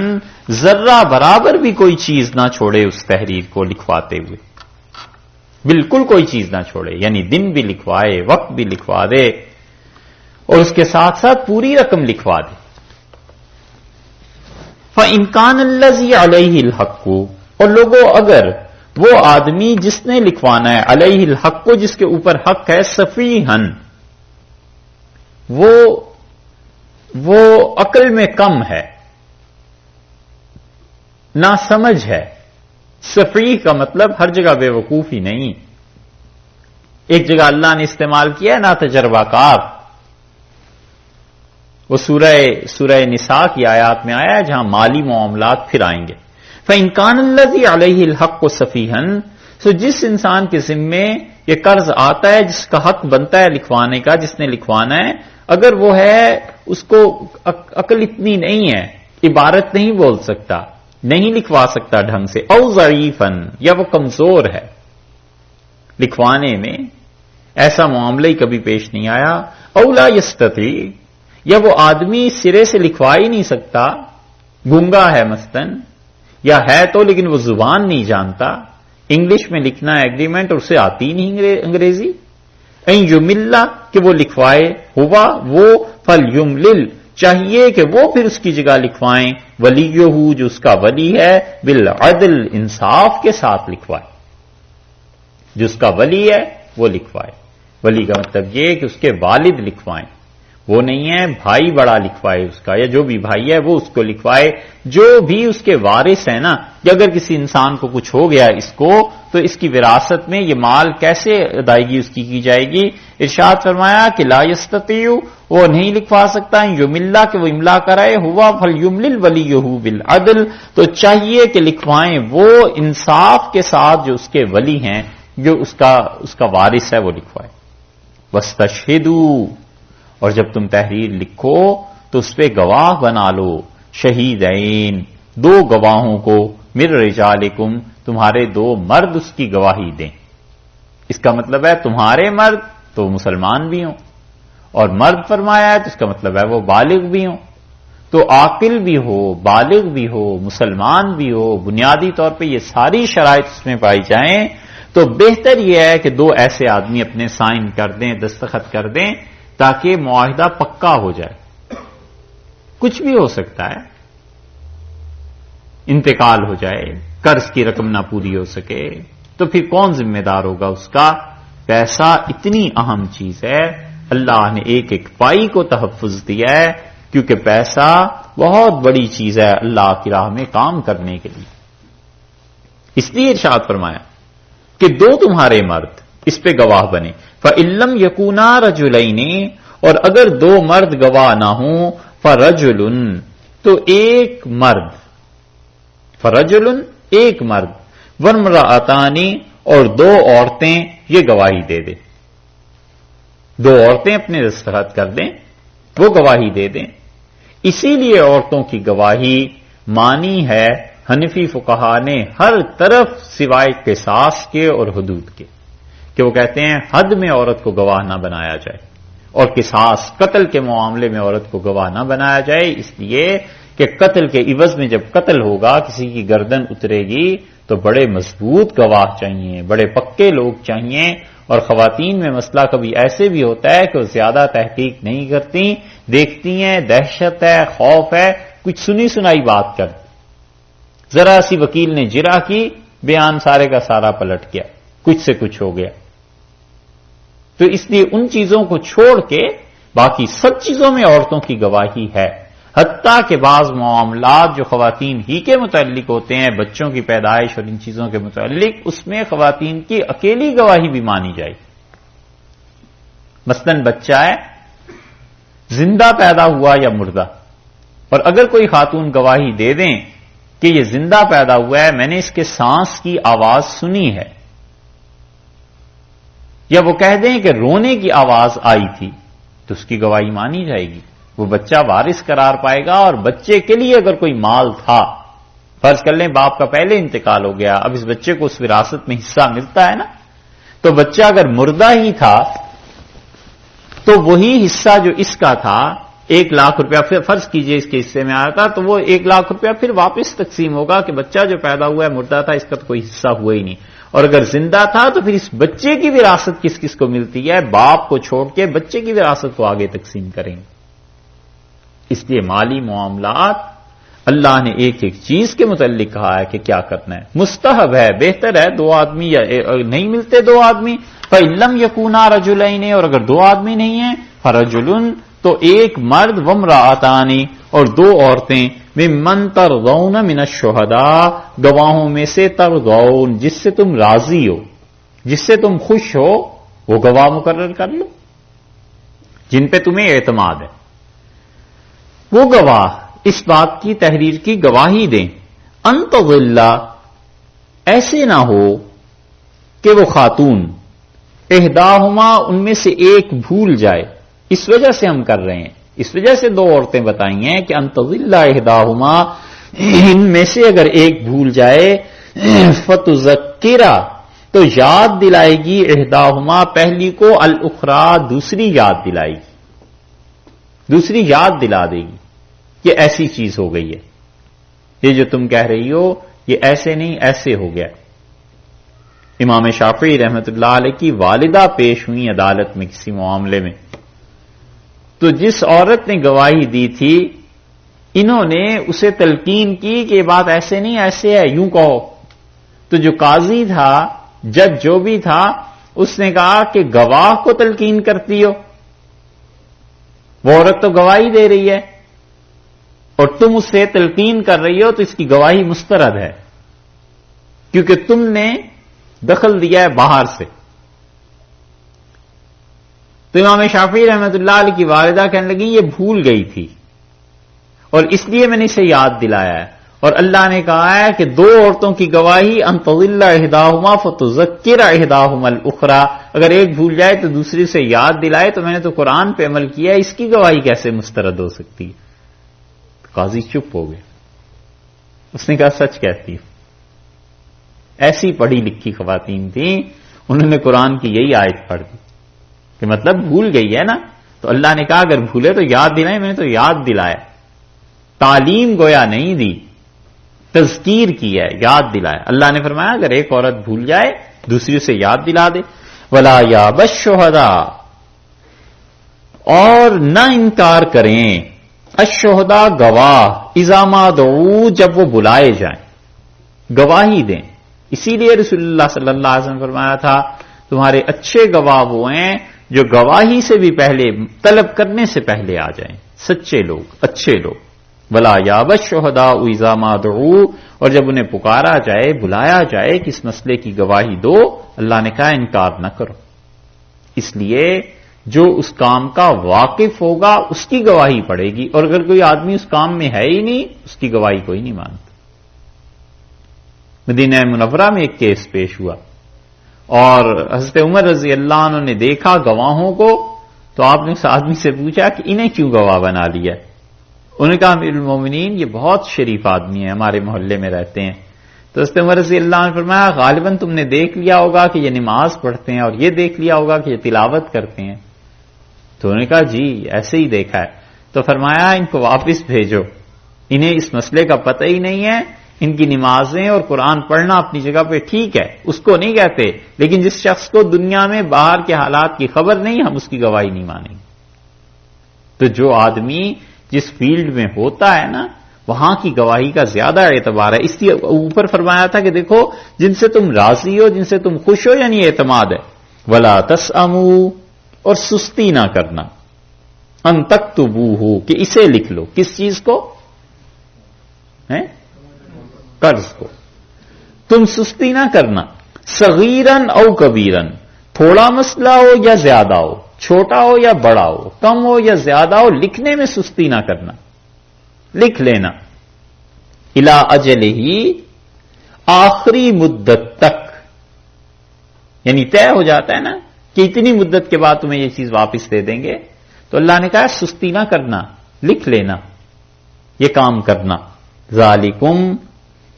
ذرہ برابر بھی کوئی چیز نہ چھوڑے اس تحریر کو لکھواتے ہوئے، بالکل کوئی چیز نہ چھوڑے. یعنی دن بھی لکھوائے، وقت بھی لکھوا دے، اور اس کے ساتھ ساتھ پوری رقم لکھوا دے. فَإِنْ كَانَ الَّذِي عَلَيْهِ الْحَقُّ، اور لوگوں اگر وہ آدمی جس نے لکھوانا ہے، علیہ الحق، جس کے اوپر حق ہے، سفیہن، وہ عقل میں کم ہے، نا سمجھ ہے. سفیہ کا مطلب ہر جگہ بے وقوفی نہیں. ایک جگہ اللہ نے استعمال کیا ہے نا تجربہ کار، وہ سورہ نساء کی آیات میں آیا ہے جہاں مالی معاملات پھر آئیں گے. فَإِنْ كَانَ الَّذِي عَلَيْهِ الْحَقُّ سَفِيهًا، تو جس انسان کے ذمے یہ قرض آتا ہے، جس کا حق بنتا ہے لکھوانے کا، جس نے لکھوانا ہے، اگر وہ ہے اس کو عقل اتنی نہیں ہے، عبارت نہیں بول سکتا، نہیں لکھوا سکتا ڈھنگ سے، او ضعیفاً، یا وہ کمزور ہے لکھوانے میں، ایسا معاملہ ہی کبھی پیش نہیں آیا. او لا یستطیع، یا وہ آدمی سرے سے لکھوا ہی نہیں سکتا، گونگا ہے مثلاً، یا ہے تو لیکن وہ زبان نہیں جانتا، انگلش میں لکھنا ہے ایگریمنٹ اور اسے آتی نہیں انگریزی. این یملا، کہ وہ لکھوائے، ہوا وہ، فلیملل، چاہیے کہ وہ پھر اس کی جگہ لکھوائیں، ولیہ، جو اس کا ولی ہے، بالعدل، انصاف کے ساتھ لکھوائے. جو اس کا ولی ہے وہ لکھوائے. ولی کا مطلب یہ کہ اس کے والد لکھوائیں، وہ نہیں ہے بھائی بڑا لکھوائے اس کا، یا جو بھی بھائی ہے وہ اس کو لکھوائے. جو بھی اس کے وارث ہے نا، کہ اگر کسی انسان کو کچھ ہو گیا اس کو، تو اس کی وراثت میں یہ مال کیسے ادائیگی اس کی جائے گی. ارشاد فرمایا کہ لا یستطیع، وہ نہیں لکھوا سکتا، یملا، کہ وہ املا کرائے، ہوا فلیملل ولیہ بالعدل، تو چاہیے کہ لکھوائیں وہ انصاف کے ساتھ جو اس کے ولی ہیں، جو اس کا وارث ہے وہ لکھوائے. واستشہدوا، اور جب تم تحریر لکھو تو اس پہ گواہ بنا لو، شہیدین، 2 گواہوں کو، من رجالکم، تمہارے 2 مرد اس کی گواہی دیں. اس کا مطلب ہے تمہارے مرد تو مسلمان بھی ہوں، اور مرد فرمایا ہے تو اس کا مطلب ہے وہ بالغ بھی ہوں. تو عاقل بھی ہو، بالغ بھی ہو، مسلمان بھی ہو، بنیادی طور پہ یہ ساری شرائط اس میں پائی جائیں، تو بہتر یہ ہے کہ 2 ایسے آدمی اپنے سائن کر دیں، دستخط کر دیں، تاکہ معاہدہ پکا ہو جائے. کچھ بھی ہو سکتا ہے، انتقال ہو جائے، قرض کی رقم نہ پوری ہو سکے، تو پھر کون ذمہ دار ہوگا اس کا؟ پیسہ اتنی اہم چیز ہے، اللہ نے ایک ایک پائی کو تحفظ دیا ہے، کیونکہ پیسہ بہت بڑی چیز ہے اللہ کی راہ میں کام کرنے کے لیے. اس لیے ارشاد فرمایا کہ 2 تمہارے مرد اس پہ گواہ بنے. فَإِن لَّمْ يَكُونَا رَجُلَيْنِ، اور اگر 2 مرد گواہ نہ ہوں، فَرَجُلٌ، تو 1 مرد، فَرَجُلٌ، 1 مرد، وَامْرَأَتَانِ، اور 2 عورتیں یہ گواہی دے دیں. 2 عورتیں اپنے دستخط کر دیں، وہ گواہی دے دیں. اسی لیے عورتوں کی گواہی مانی ہے حنفی فقہا نے ہر طرف سوائے قصاص کے اور حدود کے، کہ وہ کہتے ہیں حد میں عورت کو گواہ نہ بنایا جائے، اور قصاص قتل کے معاملے میں عورت کو گواہ نہ بنایا جائے، اس لیے کہ قتل کے عوض میں جب قتل ہوگا، کسی کی گردن اترے گی، تو بڑے مضبوط گواہ چاہیے، بڑے پکے لوگ چاہیے، اور خواتین میں مسئلہ کبھی ایسے بھی ہوتا ہے کہ وہ زیادہ تحقیق نہیں کرتی، دیکھتی ہیں دہشت ہے، خوف ہے، کچھ سنی سنائی بات کر، ذرا سی وکیل نے جرا کی، بیان سارے کا سارا پلٹ گیا، کچھ سے کچھ ہو گیا۔ تو اس لیے ان چیزوں کو چھوڑ کے باقی سب چیزوں میں عورتوں کی گواہی ہے، حتیٰ کہ بعض معاملات جو خواتین ہی کے متعلق ہوتے ہیں، بچوں کی پیدائش اور ان چیزوں کے متعلق، اس میں خواتین کی اکیلی گواہی بھی مانی جائے۔ مثلاً بچہ ہے، زندہ پیدا ہوا یا مردہ، اور اگر کوئی خاتون گواہی دے دیں کہ یہ زندہ پیدا ہوا ہے، میں نے اس کے سانس کی آواز سنی ہے، یا وہ کہہ دیں کہ رونے کی آواز آئی تھی، تو اس کی گواہی مانی جائے گی، وہ بچہ وارث قرار پائے گا۔ اور بچے کے لیے اگر کوئی مال تھا، فرض کر لیں باپ کا پہلے انتقال ہو گیا، اب اس بچے کو اس وراثت میں حصہ ملتا ہے نا، تو بچہ اگر مردہ ہی تھا تو وہی حصہ جو اس کا تھا، 1,00,000 روپیہ پھر فرض کیجئے اس کے حصے میں آیا تھا، تو وہ 1,00,000 روپیہ پھر واپس تقسیم ہوگا کہ بچہ جو پیدا ہوا ہے مردہ تھا، اس کا تو کوئی حصہ ہوا ہی نہیں۔ اور اگر زندہ تھا تو پھر اس بچے کی وراثت کس کس کو ملتی ہے؟ باپ کو چھوڑ کے بچے کی وراثت کو آگے تقسیم کریں گے۔ اس لیے مالی معاملات اللہ نے ایک ایک چیز کے متعلق کہا ہے کہ کیا کرنا ہے، مستحب ہے، بہتر ہے 2 آدمی، یا نہیں ملتے 2 آدمی، فَإِن لَّمْ يَكُونَا رَجُلَيْنِ، اور اگر 2 آدمی نہیں ہیں، فَرَجُلٌ، تو 1 مرد وامرأتان، اور 2 عورتیں، ممن ترضون من الشہداء، گواہوں میں سے، ترضون جس سے تم راضی ہو، جس سے تم خوش ہو، وہ گواہ مقرر کر لو، جن پہ تمہیں اعتماد ہے، وہ گواہ اس بات کی تحریر کی گواہی دیں، ان تضل، ایسے نہ ہو کہ وہ خاتون، احداہما، ان میں سے ایک بھول جائے، اس وجہ سے ہم کر رہے ہیں، اس وجہ سے 2 عورتیں بتائی ہیں کہ ان تضل احداہما، ان میں سے اگر ایک بھول جائے، فتذکرہ، تو یاد دلائے گی، احداہما پہلی کو، الاخری دوسری یاد دلائے گی، دوسری یاد دلا دے گی کہ ایسی چیز ہو گئی ہے، یہ جو تم کہہ رہی ہو یہ ایسے نہیں ایسے ہو گیا۔ امام شافعی رحمۃ اللہ علیہ کی والدہ پیش ہوئی عدالت میں کسی معاملے میں، تو جس عورت نے گواہی دی تھی، انہوں نے اسے تلقین کی کہ یہ بات ایسے نہیں ایسے ہے، یوں کہو، تو جو قاضی تھا، جج جو بھی تھا، اس نے کہا کہ گواہ کو تلقین کرتی ہو، وہ عورت تو گواہی دے رہی ہے اور تم اس سے تلقین کر رہی ہو، تو اس کی گواہی مسترد ہے، کیونکہ تم نے دخل دیا ہے باہر سے۔ تو امام شافعی رحمۃ اللہ علیہ کی والدہ کہنے لگی یہ بھول گئی تھی اور اس لیے میں نے اسے یاد دلایا ہے، اور اللہ نے کہا ہے کہ 2 عورتوں کی گواہی ان تضل احداہما فتذکر احداہما الاخری، اگر ایک بھول جائے تو دوسری سے یاد دلائے، تو میں نے تو قرآن پہ عمل کیا ہے، اس کی گواہی کیسے مسترد ہو سکتی؟ قاضی چپ ہو گئے، اس نے کہا سچ کہتی ہوں۔ ایسی پڑھی لکھی خواتین تھیں، انہوں نے قرآن کی یہی آیت پڑھ دی کہ مطلب بھول گئی ہے نا، تو اللہ نے کہا اگر بھولے تو یاد دلائیں، میں نے تو یاد دلایا، تعلیم گویا نہیں دی، تذکیر کی ہے، یاد دلایا۔ اللہ نے فرمایا اگر ایک عورت بھول جائے دوسری سے یاد دلا دے، وَلَا يَأْبَ الشُّهَدَاءُ، اور نہ انکار کریں، الشہداء گواہ، اذا ما دعوا، جب وہ بلائے جائیں، گواہی دیں۔ اسی لیے رسول اللہ صلی اللہ علیہ وسلم نے فرمایا تھا تمہارے اچھے گواہ وہ ہیں جو گواہی سے بھی پہلے، طلب کرنے سے پہلے آ جائیں، سچے لوگ، اچھے لوگ۔ وَلَا يَأْبَ الشُّهَدَاءُ اذا ما دعوا، اور جب انہیں پکارا جائے، بلایا جائے کہ اس مسئلے کی گواہی دو، اللہ نے کہا انکار نہ کرو۔ اس لیے جو اس کام کا واقف ہوگا اس کی گواہی پڑے گی، اور اگر کوئی آدمی اس کام میں ہے ہی نہیں، اس کی گواہی کوئی نہیں مانتا۔ مدینہ منورہ میں ایک کیس پیش ہوا، اور حضرت عمر رضی اللہ عنہ نے دیکھا گواہوں کو، تو آپ نے اس آدمی سے پوچھا کہ انہیں کیوں گواہ بنا لیا؟ انہوں نے کہا امیر المومنین یہ بہت شریف آدمی ہیں، ہمارے محلے میں رہتے ہیں۔ تو حضرت عمر رضی اللہ عنہ نے فرمایا غالباً تم نے دیکھ لیا ہوگا کہ یہ نماز پڑھتے ہیں، اور یہ دیکھ لیا ہوگا کہ یہ تلاوت کرتے ہیں۔ تو انہوں نے کہا جی ایسے ہی دیکھا ہے۔ تو فرمایا ان کو واپس بھیجو، انہیں اس مسئلے کا پتہ ہی نہیں ہے، ان کی نمازیں اور قرآن پڑھنا اپنی جگہ پہ ٹھیک ہے، اس کو نہیں کہتے، لیکن جس شخص کو دنیا میں باہر کے حالات کی خبر نہیں، ہم اس کی گواہی نہیں مانیں گے۔ تو جو آدمی جس فیلڈ میں ہوتا ہے نا، وہاں کی گواہی کا زیادہ اعتبار ہے۔ اس لیے اوپر فرمایا تھا کہ دیکھو جن سے تم راضی ہو، جن سے تم خوش ہو، یعنی اعتماد ہے۔ وَلَا تَسْأَمُوا، اور سستی نہ کرنا، ان تکتبوہ، کہ اسے لکھ لو۔ کس چیز کو؟ قرض کو۔ تم سستی نہ کرنا، صغیرن او کبیرن، تھوڑا مسئلہ ہو یا زیادہ ہو، چھوٹا ہو یا بڑا ہو، کم ہو یا زیادہ ہو، لکھنے میں سستی نہ کرنا، لکھ لینا۔ الی اجلہ، آخری مدت تک، یعنی طے ہو جاتا ہے نا کہ اتنی مدت کے بعد تمہیں یہ چیز واپس دے دیں گے، تو اللہ نے کہا سستی نہ کرنا، لکھ لینا، یہ کام کرنا۔ ذالکم،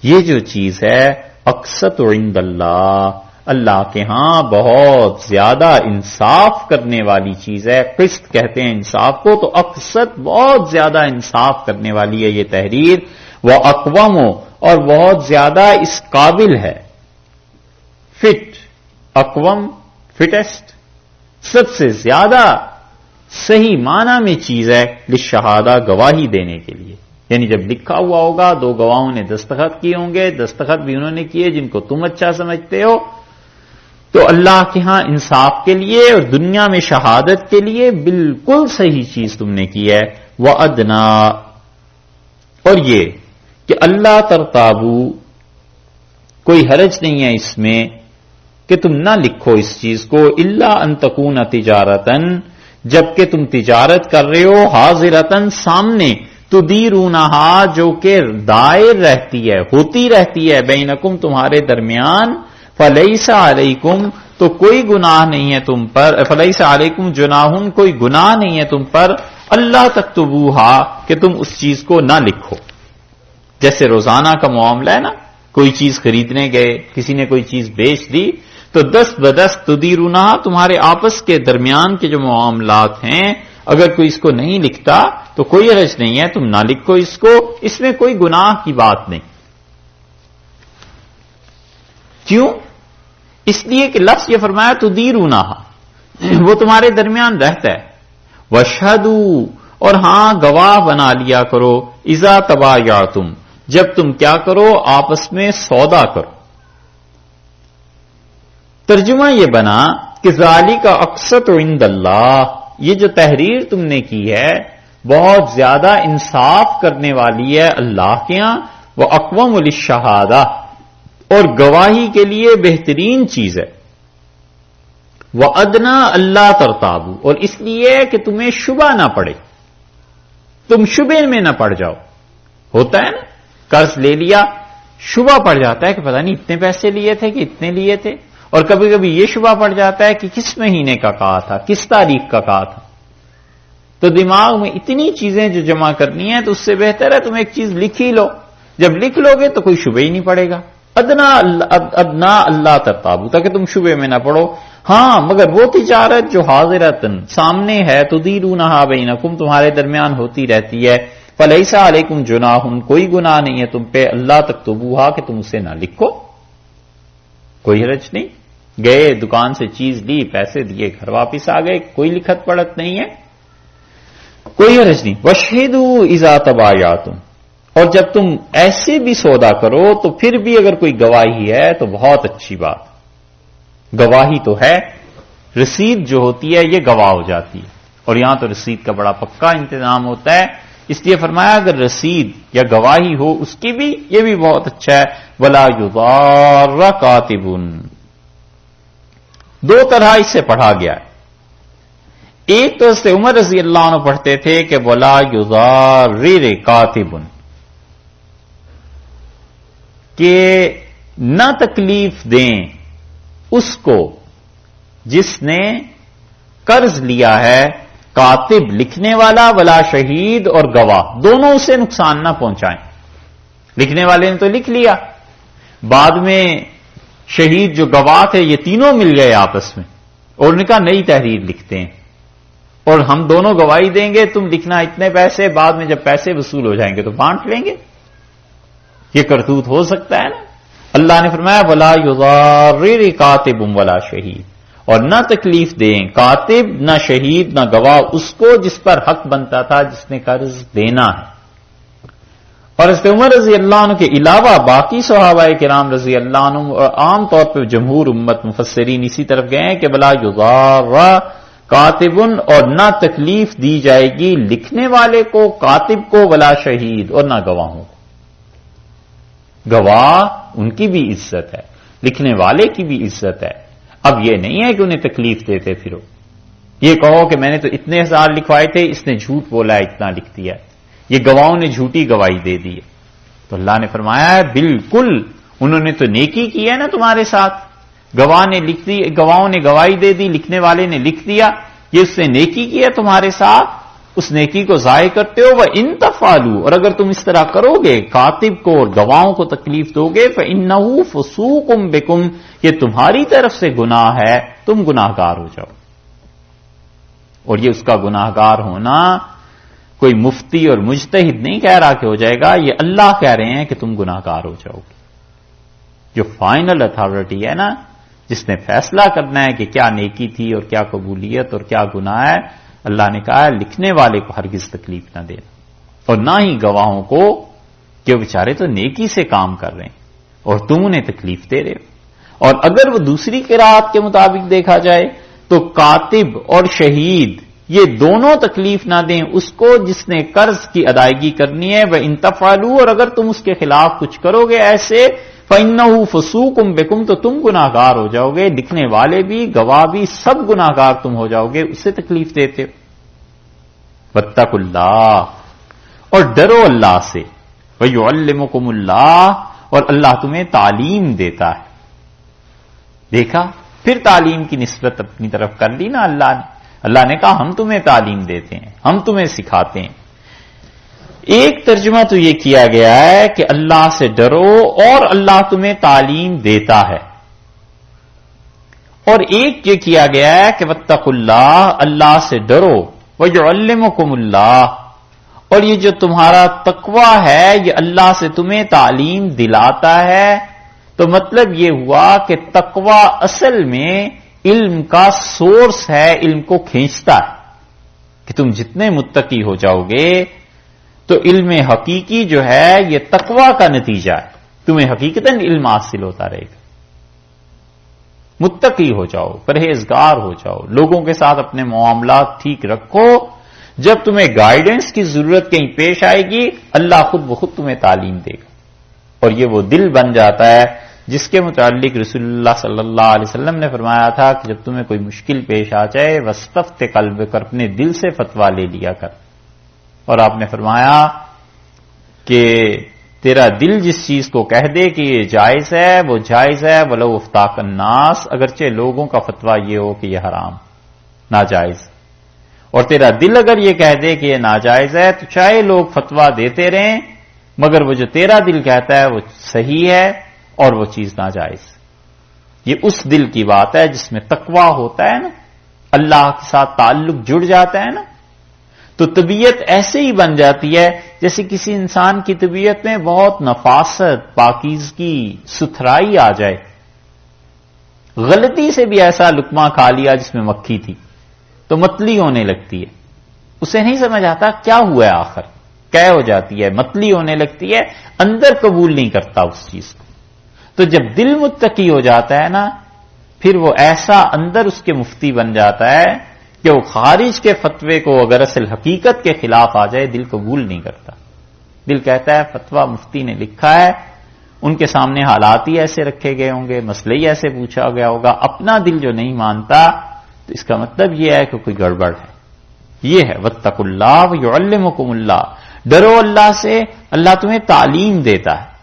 یہ جو چیز ہے، اقسط عند اللہ، اللہ کے ہاں بہت زیادہ انصاف کرنے والی چیز ہے۔ قسط کہتے ہیں انصاف کو، تو اقسط بہت زیادہ انصاف کرنے والی ہے یہ تحریر۔ وہ اقوام، اور بہت زیادہ اس قابل ہے، فٹ، اقوام فٹسٹ، سب سے زیادہ صحیح معنی میں چیز ہے للشہادہ، گواہی دینے کے لیے۔ یعنی جب لکھا ہوا ہوگا، دو گواہوں نے دستخط کیے ہوں گے، دستخط بھی انہوں نے کیے جن کو تم اچھا سمجھتے ہو، تو اللہ کے ہاں انصاف کے لیے اور دنیا میں شہادت کے لیے بالکل صحیح چیز تم نے کی ہے۔ وَأَدْنَا، اور یہ کہ اللہ ترتابو، کوئی حرج نہیں ہے اس میں کہ تم نہ لکھو اس چیز کو، الا ان تکون تجارتن، جبکہ تم تجارت کر رہے ہو، حاضرتن، سامنے، تدیرونہا، جو کہ دائر رہتی ہے، ہوتی رہتی ہے، بینکم، تمہارے درمیان، فلیس علیکم، تو کوئی گناہ نہیں ہے تم پر، فلیس علیکم جناح، کوئی گناہ نہیں ہے تم پر، اللہ تکتبوہا، کہ تم اس چیز کو نہ لکھو۔ جیسے روزانہ کا معاملہ ہے نا، کوئی چیز خریدنے گئے، کسی نے کوئی چیز بیچ دی، تو دست بدست تدیرونہا، تمہارے آپس کے درمیان کے جو معاملات ہیں، اگر کوئی اس کو نہیں لکھتا تو کوئی حرج نہیں ہے، تم نہ لکھو اس کو، اس میں کوئی گناہ کی بات نہیں۔ کیوں؟ اس لیے کہ لفظ یہ فرمایا تدیرونہا، وہ تمہارے درمیان رہتا ہے۔ واشہدوا، اور ہاں گواہ بنا لیا کرو، اذا تبایعتم، جب تم کیا کرو، آپس میں سودا کرو۔ ترجمہ یہ بنا کہ ذالک اقسط عند اللہ، یہ جو تحریر تم نے کی ہے بہت زیادہ انصاف کرنے والی ہے اللہ کے ہاں، وہ اقوم للشہادہ، اور گواہی کے لیے بہترین چیز ہے۔ وَأَدْنَا أَلَّا تَرْتَابُوا، اور اس لیے کہ تمہیں شبہ نہ پڑے، تم شبے میں نہ پڑ جاؤ۔ ہوتا ہے نا، قرض لے لیا، شبہ پڑ جاتا ہے کہ پتہ نہیں اتنے پیسے لیے تھے کہ اتنے لیے تھے، اور کبھی کبھی یہ شبہ پڑ جاتا ہے کہ کس مہینے کا کہا تھا، کس تاریخ کا کہا تھا۔ تو دماغ میں اتنی چیزیں جو جمع کرنی ہے، تو اس سے بہتر ہے تم ایک چیز لکھ ہی لو، جب لکھ لو گے تو کوئی شبہ ہی نہیں پڑے گا۔ ادنا اللہ ترتابو، تاکہ تم شبے میں نہ پڑو۔ ہاں، مگر وہ تجارت جو حاضرتن، سامنے ہے، تدیرونہا بینکم، تمہارے درمیان ہوتی رہتی ہے، فلیس علیکم جناح، کوئی گناہ نہیں ہے تم پہ، اللہ تکتبوہا، کہ تم اسے نہ لکھو، کوئی حرج نہیں۔ گئے دکان سے چیز لی، پیسے دیے، گھر واپس آ گئے، کوئی لکھت پڑھت نہیں ہے، کوئی حرج نہیں۔ واشہدوا اذا تبایعتم، اور جب تم ایسے بھی سودا کرو تو پھر بھی اگر کوئی گواہی ہے تو بہت اچھی بات، گواہی تو ہے، رسید جو ہوتی ہے یہ گواہ ہو جاتی ہے، اور یہاں تو رسید کا بڑا پکا انتظام ہوتا ہے، اس لیے فرمایا اگر رسید یا گواہی ہو اس کی بھی، یہ بھی بہت اچھا ہے۔ ولا یضار کاتب، دو طرح اس سے پڑھا گیا ہے۔ ایک تو سے عمر رضی اللہ عنہ پڑھتے تھے کہ ولا یضار کاتب، کہ نہ تکلیف دیں اس کو جس نے قرض لیا ہے، کاتب لکھنے والا، ولا شہید اور گواہ، دونوں اسے نقصان نہ پہنچائیں۔ لکھنے والے نے تو لکھ لیا، بعد میں شہید جو گواہ تھے یہ تینوں مل گئے آپس میں، اور ان کا نئی تحریر لکھتے ہیں، اور ہم دونوں گواہی دیں گے، تم لکھنا اتنے پیسے، بعد میں جب پیسے وصول ہو جائیں گے تو بانٹ لیں گے۔ یہ کرتوت ہو سکتا ہے نا؟ اللہ نے فرمایا ولا یضارر کاتب ولا شہید، اور نہ تکلیف دیں کاتب، نہ شہید، نہ گواہ اس کو جس پر حق بنتا تھا، جس نے قرض دینا ہے۔ اور حضرت عمر رضی اللہ عنہ کے علاوہ باقی صحابہ کرام رضی اللہ عنہ اور عام طور پہ جمہور امت مفسرین اسی طرف گئے ہیں کہ بلا یضار کاتبن، اور نہ تکلیف دی جائے گی لکھنے والے کو، کاتب کو، ولا شہید، اور نہ گواہوں کو۔ گواہ ان کی بھی عزت ہے، لکھنے والے کی بھی عزت ہے۔ اب یہ نہیں ہے کہ انہیں تکلیف دیتے پھرو، یہ کہو کہ میں نے تو اتنے ہزار لکھوائے تھے، اس نے جھوٹ بولا ہے، اتنا لکھ دیا، یہ گواہوں نے جھوٹی گواہی دے دی ہے۔ تو اللہ نے فرمایا ہے بالکل انہوں نے تو نیکی کی ہے نا تمہارے ساتھ، گواہ نے لکھ دی، گواہوں نے گواہی دے دی، لکھنے والے نے لکھ دیا، یہ اس نے نیکی کی ہے تمہارے ساتھ، اس نیکی کو ضائع کرتے ہو۔ وَإِن تَفْعَلُوا، اور اگر تم اس طرح کرو گے، کاتب کو اور گواہوں کو تکلیف دو گے، فَإِنَّهُ فُسُوقٌ بِكُمْ، یہ تمہاری طرف سے گناہ ہے، تم گناہ گار ہو جاؤ۔ اور یہ اس کا گناہ گار ہونا کوئی مفتی اور مجتہد نہیں کہہ رہا کہ ہو جائے گا، یہ اللہ کہہ رہے ہیں کہ تم گناہ گار ہو جاؤ گے۔ جو فائنل اتھارٹی ہے نا، جس نے فیصلہ کرنا ہے کہ کیا نیکی تھی اور کیا قبولیت اور کیا گناہ ہے، اللہ نے کہا ہے لکھنے والے کو ہرگز تکلیف نہ دینا، اور نہ ہی گواہوں کو، کہ وہ بیچارے تو نیکی سے کام کر رہے ہیں اور تم انہیں تکلیف دے رہے ہو۔ اور اگر وہ دوسری قرات کے مطابق دیکھا جائے تو کاتب اور شہید یہ دونوں تکلیف نہ دیں اس کو جس نے قرض کی ادائیگی کرنی ہے، وَإِن تَفْعَلُوا، اور اگر تم اس کے خلاف کچھ کرو گے ایسے، فَإِنَّهُ فُسُوقٌ بِكُمْ، تو تم گناہ گار ہو جاؤ گے، لکھنے والے بھی، گواہ بھی، سب گناہ گار تم ہو جاؤ گے، اس سے تکلیف دیتے ہو۔ وَاتَّقُوا اللَّهَ، اور ڈرو اللہ سے، وَيُعَلِّمُكُمُ اللَّهُ، اور اللہ تمہیں تعلیم دیتا ہے۔ دیکھا پھر تعلیم کی نسبت اپنی طرف کر لی نا اللہ نے کہا ہم تمہیں تعلیم دیتے ہیں، ہم تمہیں سکھاتے ہیں۔ ایک ترجمہ تو یہ کیا گیا ہے کہ اللہ سے ڈرو اور اللہ تمہیں تعلیم دیتا ہے، اور ایک یہ کیا گیا ہے کہ واتقوا اللہ، اللہ سے ڈرو، وَيُعَلِّمُكُمُ اللَّهُ، اور یہ جو تمہارا تقوی ہے یہ اللہ سے تمہیں تعلیم دلاتا ہے۔ تو مطلب یہ ہوا کہ تقوی اصل میں علم کا سورس ہے، علم کو کھینچتا ہے، کہ تم جتنے متقی ہو جاؤ گے تو علم حقیقی جو ہے یہ تقوی کا نتیجہ ہے، تمہیں حقیقتاً علم حاصل ہوتا رہے گا، متقی ہو جاؤ، پرہیزگار ہو جاؤ، لوگوں کے ساتھ اپنے معاملات ٹھیک رکھو، جب تمہیں گائیڈنس کی ضرورت کہیں پیش آئے گی اللہ خود بخود تمہیں تعلیم دے گا، اور یہ وہ دل بن جاتا ہے جس کے متعلق رسول اللہ صلی اللہ علیہ وسلم نے فرمایا تھا کہ جب تمہیں کوئی مشکل پیش آ جائے وَاسْتَفْتِ قَلْبَكَ، اپنے دل سے فتویٰ لے لیا کر، اور آپ نے فرمایا کہ تیرا دل جس چیز کو کہہ دے کہ یہ جائز ہے وہ جائز ہے، وَلَوْ أَفْتَاكَ النَّاسُ، اگرچہ لوگوں کا فتویٰ یہ ہو کہ یہ حرام ناجائز، اور تیرا دل اگر یہ کہہ دے کہ یہ ناجائز ہے تو چاہے لوگ فتویٰ دیتے رہیں مگر وہ جو تیرا دل کہتا ہے وہ صحیح ہے اور وہ چیز ناجائز۔ یہ اس دل کی بات ہے جس میں تقویٰ ہوتا ہے نا، اللہ کے ساتھ تعلق جڑ جاتا ہے نا، تو طبیعت ایسے ہی بن جاتی ہے جیسے کسی انسان کی طبیعت میں بہت نفاست، پاکیزگی، ستھرائی آ جائے، غلطی سے بھی ایسا لقمہ کھا لیا جس میں مکھی تھی تو متلی ہونے لگتی ہے، اسے نہیں سمجھ آتا کیا ہوا ہے آخر، کیا ہو جاتی ہے، متلی ہونے لگتی ہے، اندر قبول نہیں کرتا اس چیز کو۔ تو جب دل متقی ہو جاتا ہے نا پھر وہ ایسا اندر اس کے مفتی بن جاتا ہے کہ وہ خارج کے فتوے کو اگر اصل حقیقت کے خلاف آ جائے دل قبول نہیں کرتا، دل کہتا ہے فتویٰ مفتی نے لکھا ہے، ان کے سامنے حالات ہی ایسے رکھے گئے ہوں گے، مسئلے ہی ایسے پوچھا گیا ہوگا، اپنا دل جو نہیں مانتا تو اس کا مطلب یہ ہے کہ کوئی گڑبڑ ہے۔ یہ ہے واتقوا اللہ ویعلمکم اللہ، ڈرو اللہ سے، اللہ تمہیں تعلیم دیتا ہے۔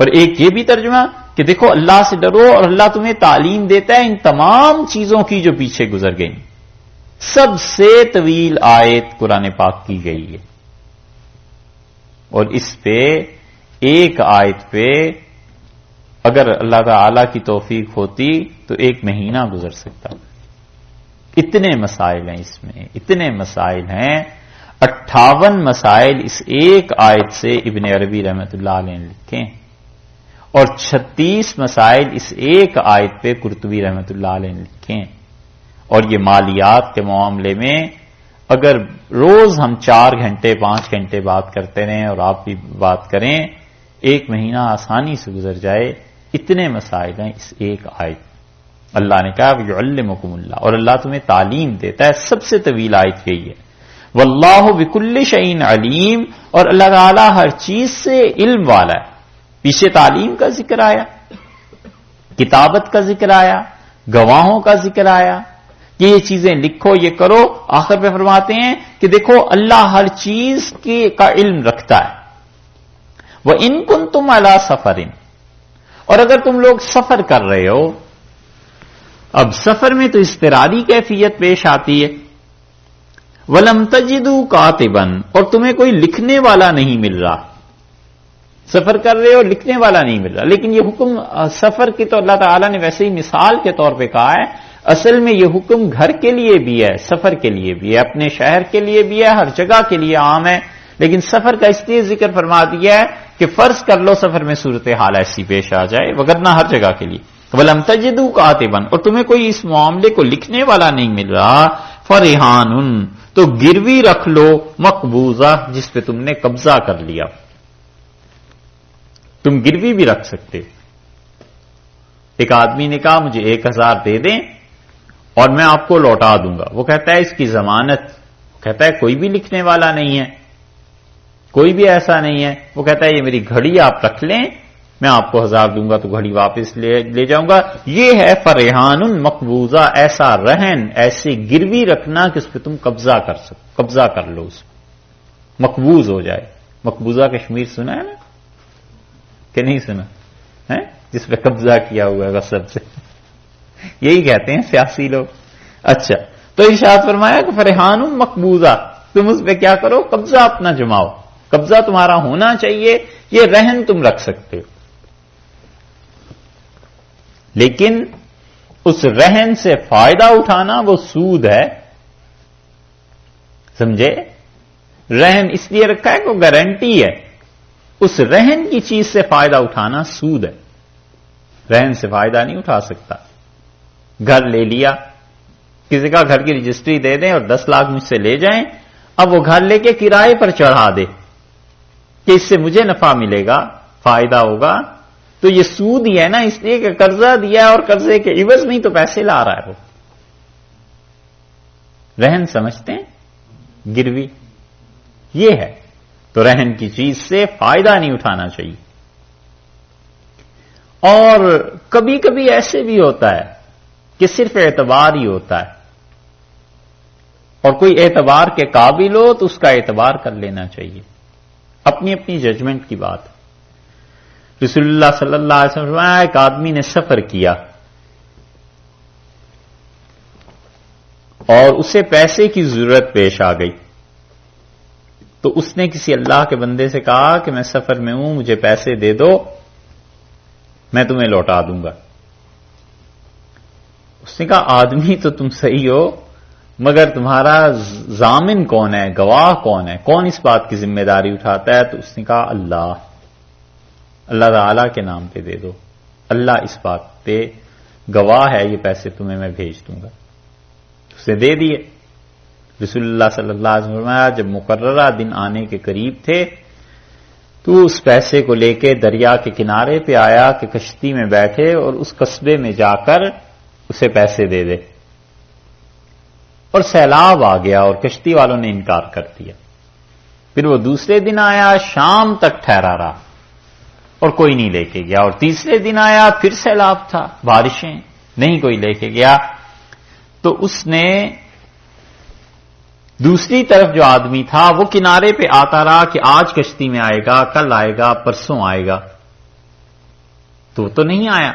اور ایک یہ بھی ترجمہ کہ دیکھو اللہ سے ڈرو اور اللہ تمہیں تعلیم دیتا ہے ان تمام چیزوں کی جو پیچھے گزر گئیں، سب سے طویل آیت قرآن پاک کی گئی ہے، اور اس پہ ایک آیت پہ اگر اللہ تعالی کی توفیق ہوتی تو ایک مہینہ گزر سکتا، اتنے مسائل ہیں اس میں، اتنے مسائل ہیں۔ 58 مسائل اس ایک آیت سے ابن عربی رحمۃ اللہ علیہ نے لکھے ہیں، اور 36 مسائل اس ایک آیت پہ قرطبی رحمۃ اللہ علیہ نے لکھے ہیں۔ اور یہ مالیات کے معاملے میں اگر روز ہم 4 گھنٹے 5 گھنٹے بات کرتے رہیں اور آپ بھی بات کریں، 1 مہینہ آسانی سے گزر جائے۔ اتنے مسائل ہیں اس ایک آیت۔ اللہ نے کہا یعلمکم اللہ، اور اللہ تمہیں تعلیم دیتا ہے۔ سب سے طویل آیت یہی ہے، واللہ بکل شیء علیم، اور اللہ تعالی ہر چیز سے علم والا ہے۔ پیچھے تعلیم کا ذکر آیا، کتابت کا ذکر آیا، گواہوں کا ذکر آیا کہ یہ چیزیں لکھو، یہ کرو۔ آخر پہ فرماتے ہیں کہ دیکھو اللہ ہر چیز کا علم رکھتا ہے۔ وَإِن كُنتُمْ عَلَىٰ سَفَرٍ، اور اگر تم لوگ سفر کر رہے ہو، اب سفر میں تو اضطراری کیفیت پیش آتی ہے۔ وَلَمْ تَجِدُوا كَاتِبًا، اور تمہیں کوئی لکھنے والا نہیں مل رہا، سفر کر رہے ہو لکھنے والا نہیں مل رہا۔ لیکن یہ حکم سفر کی تو اللہ تعالیٰ نے ویسے ہی مثال کے طور پہ کہا ہے، اصل میں یہ حکم گھر کے لیے بھی ہے، سفر کے لیے بھی ہے، اپنے شہر کے لیے بھی ہے، ہر جگہ کے لیے عام ہے۔ لیکن سفر کا اس لیے ذکر فرما دیا ہے کہ فرض کر لو سفر میں صورتحال ایسی پیش آ جائے، وگرنہ ہر جگہ کے لیے۔ وَلَمْ تَجِدُوا كَاتِبًا، اور تمہیں کوئی اس معاملے کو لکھنے والا نہیں مل رہا، فَرِحَانٌ، تو گروی رکھ لو، مقبوضہ، جس پہ تم نے قبضہ کر لیا۔ تم گروی بھی رکھ سکتے۔ ایک آدمی نے کہا مجھے 1000 دے دیں اور میں آپ کو لوٹا دوں گا۔ وہ کہتا ہے اس کی ضمانت، کہتا ہے کوئی بھی لکھنے والا نہیں ہے، کوئی بھی ایسا نہیں ہے۔ وہ کہتا ہے یہ میری گھڑی آپ رکھ لیں، میں آپ کو 1000 دوں گا تو گھڑی واپس لے جاؤں گا۔ یہ ہے فرحان مقبوضہ، ایسا رہن، ایسی گروی رکھنا کہ اس پہ تم قبضہ کر لو، اس مقبوض ہو جائے۔ مقبوضہ کشمیر سنا ہے نا کہ نہیں سنا ہے؟ جس پہ قبضہ کیا ہوا ہے غصب سے، یہی کہتے ہیں سیاسی لوگ۔ اچھا، تو ارشاد فرمایا کہ فرحان مقبوضہ، تم اس پہ کیا کرو، قبضہ اپنا جماؤ، قبضہ تمہارا ہونا چاہیے، یہ رہن تم رکھ سکتے ہو۔ لیکن اس رہن سے فائدہ اٹھانا وہ سود ہے، سمجھے؟ رہن اس لیے رکھا ہے کہ گارنٹی ہے، اس رہن کی چیز سے فائدہ اٹھانا سود ہے، رہن سے فائدہ نہیں اٹھا سکتا۔ گھر لے لیا، کسی کا گھر کی رجسٹری دے دیں اور 10 لاکھ مجھ سے لے جائیں، اب وہ گھر لے کے کرائے پر چڑھا دے کہ اس سے مجھے نفع ملے گا، فائدہ ہوگا، تو یہ سود ہی ہے نا، اس لیے کہ قرضہ دیا اور قرضے کے عوض میں تو پیسے لا رہا ہے وہ۔ رہن سمجھتے ہیں، گروی یہ ہے، تو رہن کی چیز سے فائدہ نہیں اٹھانا چاہیے۔ اور کبھی کبھی ایسے بھی ہوتا ہے کہ صرف اعتبار ہی ہوتا ہے، اور کوئی اعتبار کے قابل ہو تو اس کا اعتبار کر لینا چاہیے، اپنی اپنی ججمنٹ کی بات۔ رسول اللہ صلی اللہ علیہ وسلم ایک آدمی نے سفر کیا اور اسے پیسے کی ضرورت پیش آ گئی، تو اس نے کسی اللہ کے بندے سے کہا کہ میں سفر میں ہوں، مجھے پیسے دے دو، میں تمہیں لوٹا دوں گا۔ اس نے کہا آدمی تو تم صحیح ہو، مگر تمہارا ضامن کون ہے، گواہ کون ہے، کون اس بات کی ذمہ داری اٹھاتا ہے؟ تو اس نے کہا اللہ تعالی کے نام پہ دے دو، اللہ اس بات پہ گواہ ہے، یہ پیسے تمہیں میں بھیج دوں گا۔ اسے دے دیے۔ رسول اللہ صلی اللہ علیہ وسلم جب مقررہ دن آنے کے قریب تھے تو اس پیسے کو لے کے دریا کے کنارے پہ آیا کہ کشتی میں بیٹھے اور اس قصبے میں جا کر اسے پیسے دے دے، اور سیلاب آ گیا اور کشتی والوں نے انکار کر دیا۔ پھر وہ دوسرے دن آیا، شام تک ٹھہرا رہا اور کوئی نہیں لے کے گیا، اور تیسرے دن آیا، پھر سیلاب تھا، بارشیں، نہیں کوئی لے کے گیا۔ تو اس نے دوسری طرف جو آدمی تھا وہ کنارے پہ آتا رہا کہ آج کشتی میں آئے گا، کل آئے گا، پرسوں آئے گا، تو نہیں آیا۔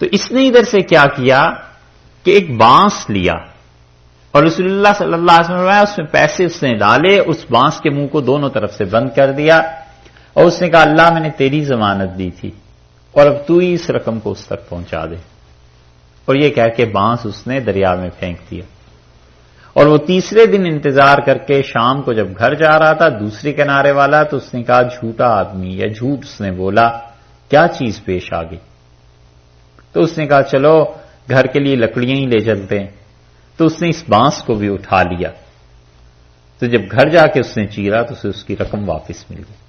تو اس نے ادھر سے کیا کیا کہ ایک بانس لیا اور رسول اللہ صلی اللہ علیہ وسلم اس میں پیسے اس نے ڈالے، اس بانس کے منہ کو دونوں طرف سے بند کر دیا، اور اس نے کہا اللہ میں نے تیری ضمانت دی تھی اور اب تو ہی اس رقم کو اس تک پہنچا دے، اور یہ کہہ کے بانس اس نے دریا میں پھینک دیا۔ اور وہ تیسرے دن انتظار کر کے شام کو جب گھر جا رہا تھا دوسرے کنارے والا، تو اس نے کہا جھوٹا آدمی یا جھوٹ اس نے بولا، کیا چیز پیش آ گئی؟ تو اس نے کہا چلو گھر کے لیے لکڑیاں ہی لے چلتے ہیں، تو اس نے اس بانس کو بھی اٹھا لیا، تو جب گھر جا کے اس نے چیرا تو اسے اس کی رقم واپس مل گئی۔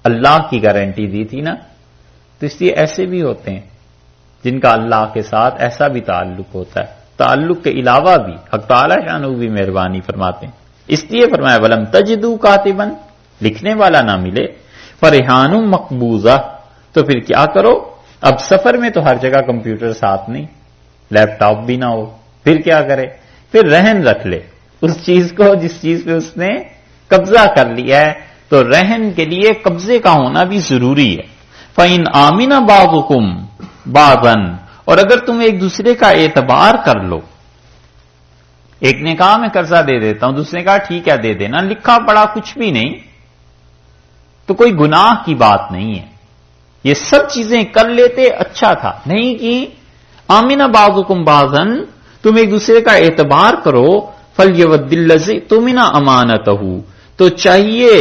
اللہ کی گارنٹی دی تھی نا، تو اس لیے ایسے بھی ہوتے ہیں جن کا اللہ کے ساتھ ایسا بھی تعلق ہوتا ہے، تعلق کے علاوہ بھی حق تعالی شانہ بھی مہربانی فرماتے ہیں۔ اس لیے فرمایا ولم تجدوا کاتبا، لکھنے والا نہ ملے، فرہان مقبوضہ، تو پھر کیا کرو؟ اب سفر میں تو ہر جگہ کمپیوٹر ساتھ نہیں، لیپ ٹاپ بھی نہ ہو، پھر کیا کرے؟ پھر رہن رکھ لے اس چیز کو جس چیز پہ اس نے قبضہ کر لیا ہے، تو رہن کے لیے قبضے کا ہونا بھی ضروری ہے۔ فَإِنْ آمِنَ بَعْضُكُمْ بَعْضًا، اور اگر تم ایک دوسرے کا اعتبار کر لو، ایک نے کہا میں قرضہ دے دیتا ہوں، دوسرے نے کہا ٹھیک ہے دے دینا، لکھا پڑا کچھ بھی نہیں، تو کوئی گناہ کی بات نہیں ہے۔ یہ سب چیزیں کر لیتے اچھا تھا، نہیں کہ آمِنَ بَعْضُكُمْ بَعْضًا، تم ایک دوسرے کا اعتبار کرو، فَلْيُوَدِّ الَّذِي اؤْتُمِنَ أَمَانَتَهُ، تو چاہیے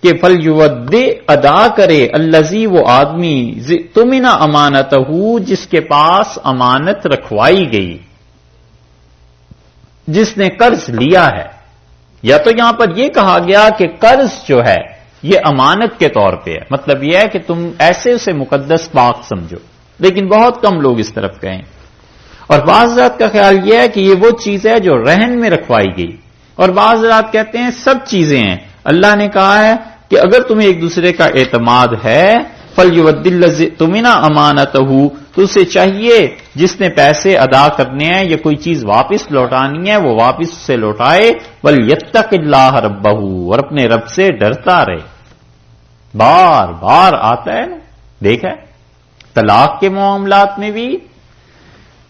کہ فَلْيُوَدِّ ادا کرے الَّذِي وہ آدمی اؤْتُمِنَ أَمَانَتَهُ جس کے پاس امانت رکھوائی گئی، جس نے قرض لیا ہے۔ یا تو یہاں پر یہ کہا گیا کہ قرض جو ہے یہ امانت کے طور پہ ہے، مطلب یہ ہے کہ تم ایسے اسے مقدس پاک سمجھو، لیکن بہت کم لوگ اس طرف گئے۔ اور بعض حضرات کا خیال یہ ہے کہ یہ وہ چیز ہے جو رہن میں رکھوائی گئی، اور بعض حضرات کہتے ہیں سب چیزیں ہیں۔ اللہ نے کہا ہے کہ اگر تمہیں ایک دوسرے کا اعتماد ہے فَلْيُوَدِّ الَّذِي اؤْتُمِنَ أَمَانَتَهُ، تو اسے چاہیے جس نے پیسے ادا کرنے ہیں یا کوئی چیز واپس لوٹانی ہے وہ واپس اسے لوٹائے، وَلْيَتَّقِ اللَّهَ رَبَّهُ، اور اپنے رب سے ڈرتا رہے۔ بار بار آتا ہے نا، دیکھا ہے طلاق کے معاملات میں بھی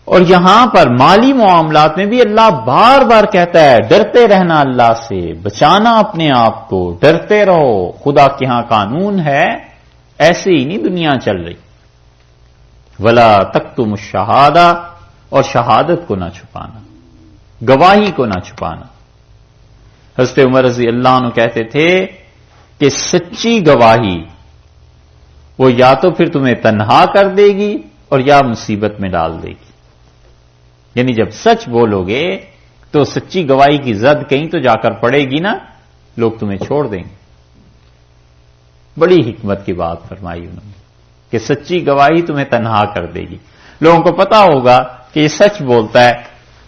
اور یہاں پر مالی معاملات میں بھی اللہ بار بار کہتا ہے ڈرتے رہنا اللہ سے، بچانا اپنے آپ کو، ڈرتے رہو، خدا کے ہاں قانون ہے، ایسے ہی نہیں دنیا چل رہی۔ ولا تکتموا الشہادہ، اور شہادت کو نہ چھپانا، گواہی کو نہ چھپانا۔ حضرت عمر رضی اللہ عنہ کہتے تھے کہ سچی گواہی وہ یا تو پھر تمہیں تنہا کر دے گی اور یا مصیبت میں ڈال دے گی، یعنی جب سچ بولو گے تو سچی گواہی کی زد کہیں تو جا کر پڑے گی نا، لوگ تمہیں چھوڑ دیں گے۔ بڑی حکمت کی بات فرمائی انہوں نے کہ سچی گواہی تمہیں تنہا کر دے گی، لوگوں کو پتا ہوگا کہ یہ سچ بولتا ہے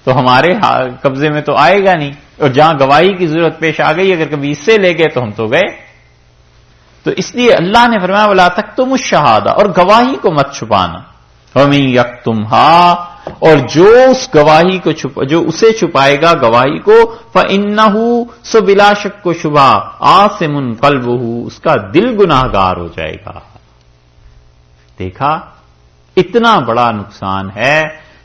تو ہمارے قبضے میں تو آئے گا نہیں، اور جہاں گواہی کی ضرورت پیش آ گئی اگر کبھی اس سے لے گئے تو ہم تو گئے۔ تو اس لیے اللہ نے فرمایا ولا تکتموا الشہادہ، اور گواہی کو مت چھپانا۔ وَمَن یکتمھا، اور جو اس گواہی کو جو اسے چھپائے گا گواہی کو، فَإِنَّهُ، سو بلا شک و شبہ، آثم قلبہ، اس کا دل گناہگار ہو جائے گا۔ دیکھا اتنا بڑا نقصان ہے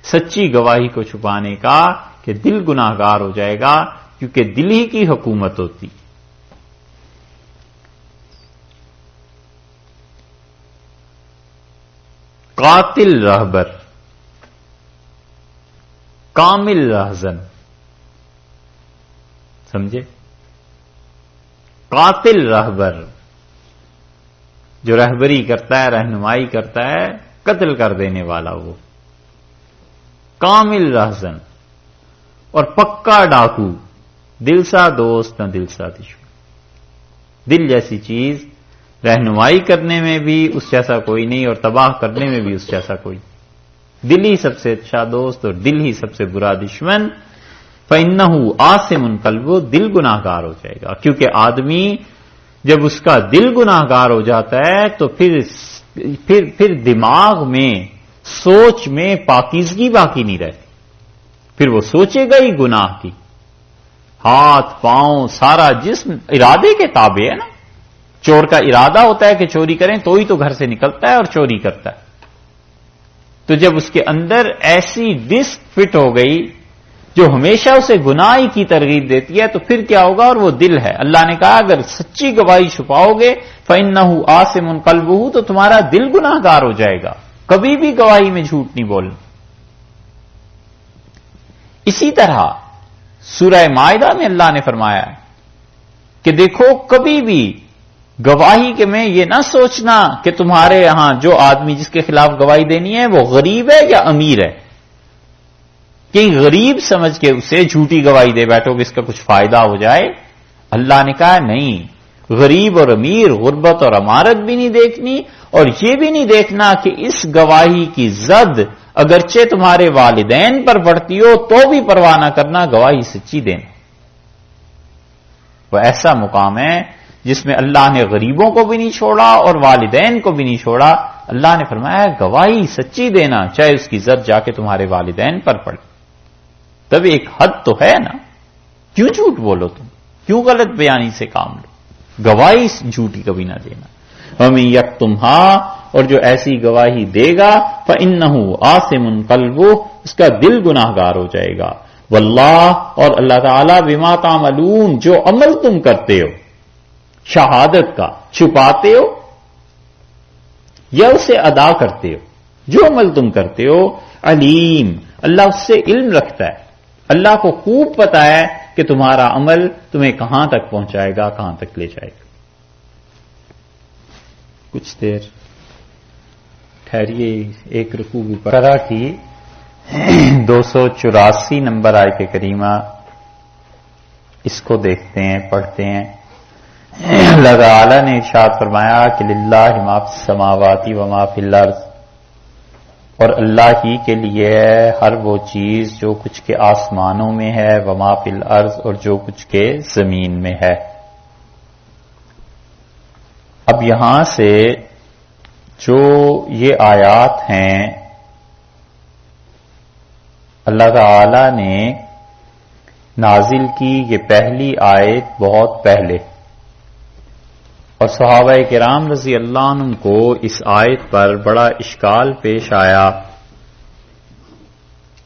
سچی گواہی کو چھپانے کا کہ دل گناہگار ہو جائے گا، کیونکہ دل ہی کی حکومت ہوتی۔ قاتل رہبر، کامل رہزن، سمجھے؟ قاتل رہبر جو رہبری کرتا ہے، رہنمائی کرتا ہے، قتل کر دینے والا وہ۔ کامل رہزن اور پکا ڈاکو، دل سا دوست نہ دل سا دشمن۔ دل جیسی چیز رہنمائی کرنے میں بھی اس جیسا کوئی نہیں، اور تباہ کرنے میں بھی اس جیسا کوئی۔ دل ہی سب سے اچھا دوست اور دل ہی سب سے برا دشمن۔ فَإِنَّهُ آثم قلبہ، دل گناہگار ہو جائے گا، کیونکہ آدمی جب اس کا دل گناہگار ہو جاتا ہے تو پھر دماغ میں، سوچ میں پاکیزگی باقی نہیں رہتی، پھر وہ سوچے گا ہی گناہ کی۔ ہاتھ پاؤں سارا جسم ارادے کے تابع ہے نا، چور کا ارادہ ہوتا ہے کہ چوری کریں تو ہی تو گھر سے نکلتا ہے اور چوری کرتا ہے۔ تو جب اس کے اندر ایسی ڈسک فٹ ہو گئی جو ہمیشہ اسے گناہ کی ترغیب دیتی ہے تو پھر کیا ہوگا؟ اور وہ دل ہے۔ اللہ نے کہا اگر سچی گواہی چھپاؤ گے فَإِنَّهُ آثم قلبہ، تو تمہارا دل گناہگار ہو جائے گا، کبھی بھی گواہی میں جھوٹ نہیں بولنا۔ اسی طرح سورہ مائدہ میں اللہ نے فرمایا ہے کہ دیکھو کبھی بھی گواہی کے میں یہ نہ سوچنا کہ تمہارے یہاں جو آدمی جس کے خلاف گواہی دینی ہے وہ غریب ہے یا امیر ہے، کہ غریب سمجھ کے اسے جھوٹی گواہی دے بیٹھو کہ اس کا کچھ فائدہ ہو جائے۔ اللہ نے کہا نہیں، غریب اور امیر، غربت اور امارت بھی نہیں دیکھنی، اور یہ بھی نہیں دیکھنا کہ اس گواہی کی زد اگرچہ تمہارے والدین پر پڑتی ہو تو بھی پرواہ نہ کرنا، گواہی سچی دینا۔ وہ ایسا مقام ہے جس میں اللہ نے غریبوں کو بھی نہیں چھوڑا اور والدین کو بھی نہیں چھوڑا۔ اللہ نے فرمایا گواہی سچی دینا، چاہے اس کی زد جا کے تمہارے والدین پر پڑے۔ تب ایک حد تو ہے نا، کیوں جھوٹ بولو تم، کیوں غلط بیانی سے کام لو، گواہی جھوٹی کبھی نہ دینا۔ وَمَن يَكْتُمْهَا، اور جو ایسی گواہی دے گا فَإِنَّهُ آثِمٌ قَلْبُهُ، اس کا دل گناہگار ہو جائے گا۔ واللہ، اور اللہ تعالیٰ بما تعملون، جو عمل تم کرتے ہو شہادت کا، چھپاتے ہو یا اسے ادا کرتے ہو، جو عمل تم کرتے ہو علیم، اللہ اس سے علم رکھتا ہے۔ اللہ کو خوب پتا ہے کہ تمہارا عمل تمہیں کہاں تک پہنچائے گا، کہاں تک لے جائے گا۔ کچھ دیر ٹھہریے، ایک رکوع بھی پڑھا کی 284 نمبر آیت کریمہ، اس کو دیکھتے ہیں، پڑھتے ہیں۔ اللہ تعالی نے ارشاد فرمایا کہ للہ ما فی السماوات و ما فی الارض، اور اللہ ہی کے لیے ہے ہر وہ چیز جو کچھ کے آسمانوں میں ہے، وما فی الارض، اور جو کچھ کے زمین میں ہے۔ اب یہاں سے جو یہ آیات ہیں اللہ تعالی نے نازل کی، یہ پہلی آیت بہت پہلے، اور صحابہ کرام رضی اللہ عنہ کو اس آیت پر بڑا اشکال پیش آیا،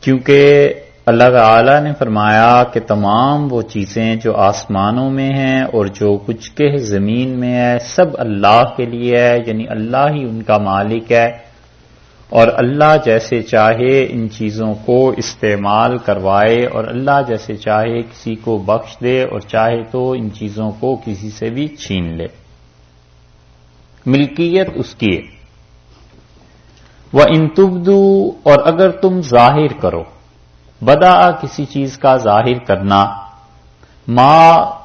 کیونکہ اللہ تعالی نے فرمایا کہ تمام وہ چیزیں جو آسمانوں میں ہیں اور جو کچھ کے زمین میں ہے سب اللہ کے لیے ہے، یعنی اللہ ہی ان کا مالک ہے، اور اللہ جیسے چاہے ان چیزوں کو استعمال کروائے، اور اللہ جیسے چاہے کسی کو بخش دے اور چاہے تو ان چیزوں کو کسی سے بھی چھین لے، ملکیت اس کی ہے۔ وَإِن تُبْدُوا، اور اگر تم ظاہر کرو، بدا کسی چیز کا ظاہر کرنا، ما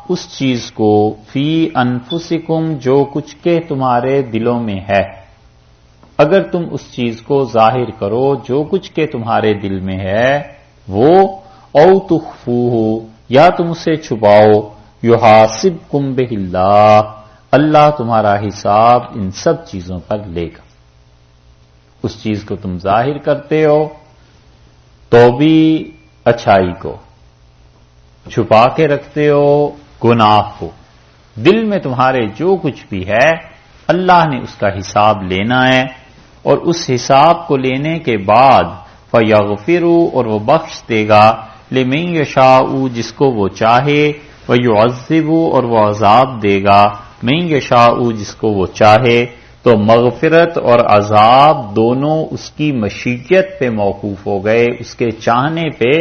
اس چیز کو، فی انفسکم جو کچھ کے تمہارے دلوں میں ہے، اگر تم اس چیز کو ظاہر کرو جو کچھ کے تمہارے دل میں ہے وہ، او تخفوہ، یا تم اسے چھپاؤ، یحاسبکم بہ اللہ، اللہ تمہارا حساب ان سب چیزوں پر لے گا۔ اس چیز کو تم ظاہر کرتے ہو تو بھی اچھائی کو، چھپا کے رکھتے ہو گناہ کو، دل میں تمہارے جو کچھ بھی ہے اللہ نے اس کا حساب لینا ہے، اور اس حساب کو لینے کے بعد فَيَغْفِرُ، اور وہ بخش دے گا، لِمَن يَشَاءُ جس کو وہ چاہے، وَيُعَذِّبُ اور وہ عذاب دے گا، مَن يَشَاءُ جس کو وہ چاہے۔ تو مغفرت اور عذاب دونوں اس کی مشیت پہ موقوف ہو گئے، اس کے چاہنے پہ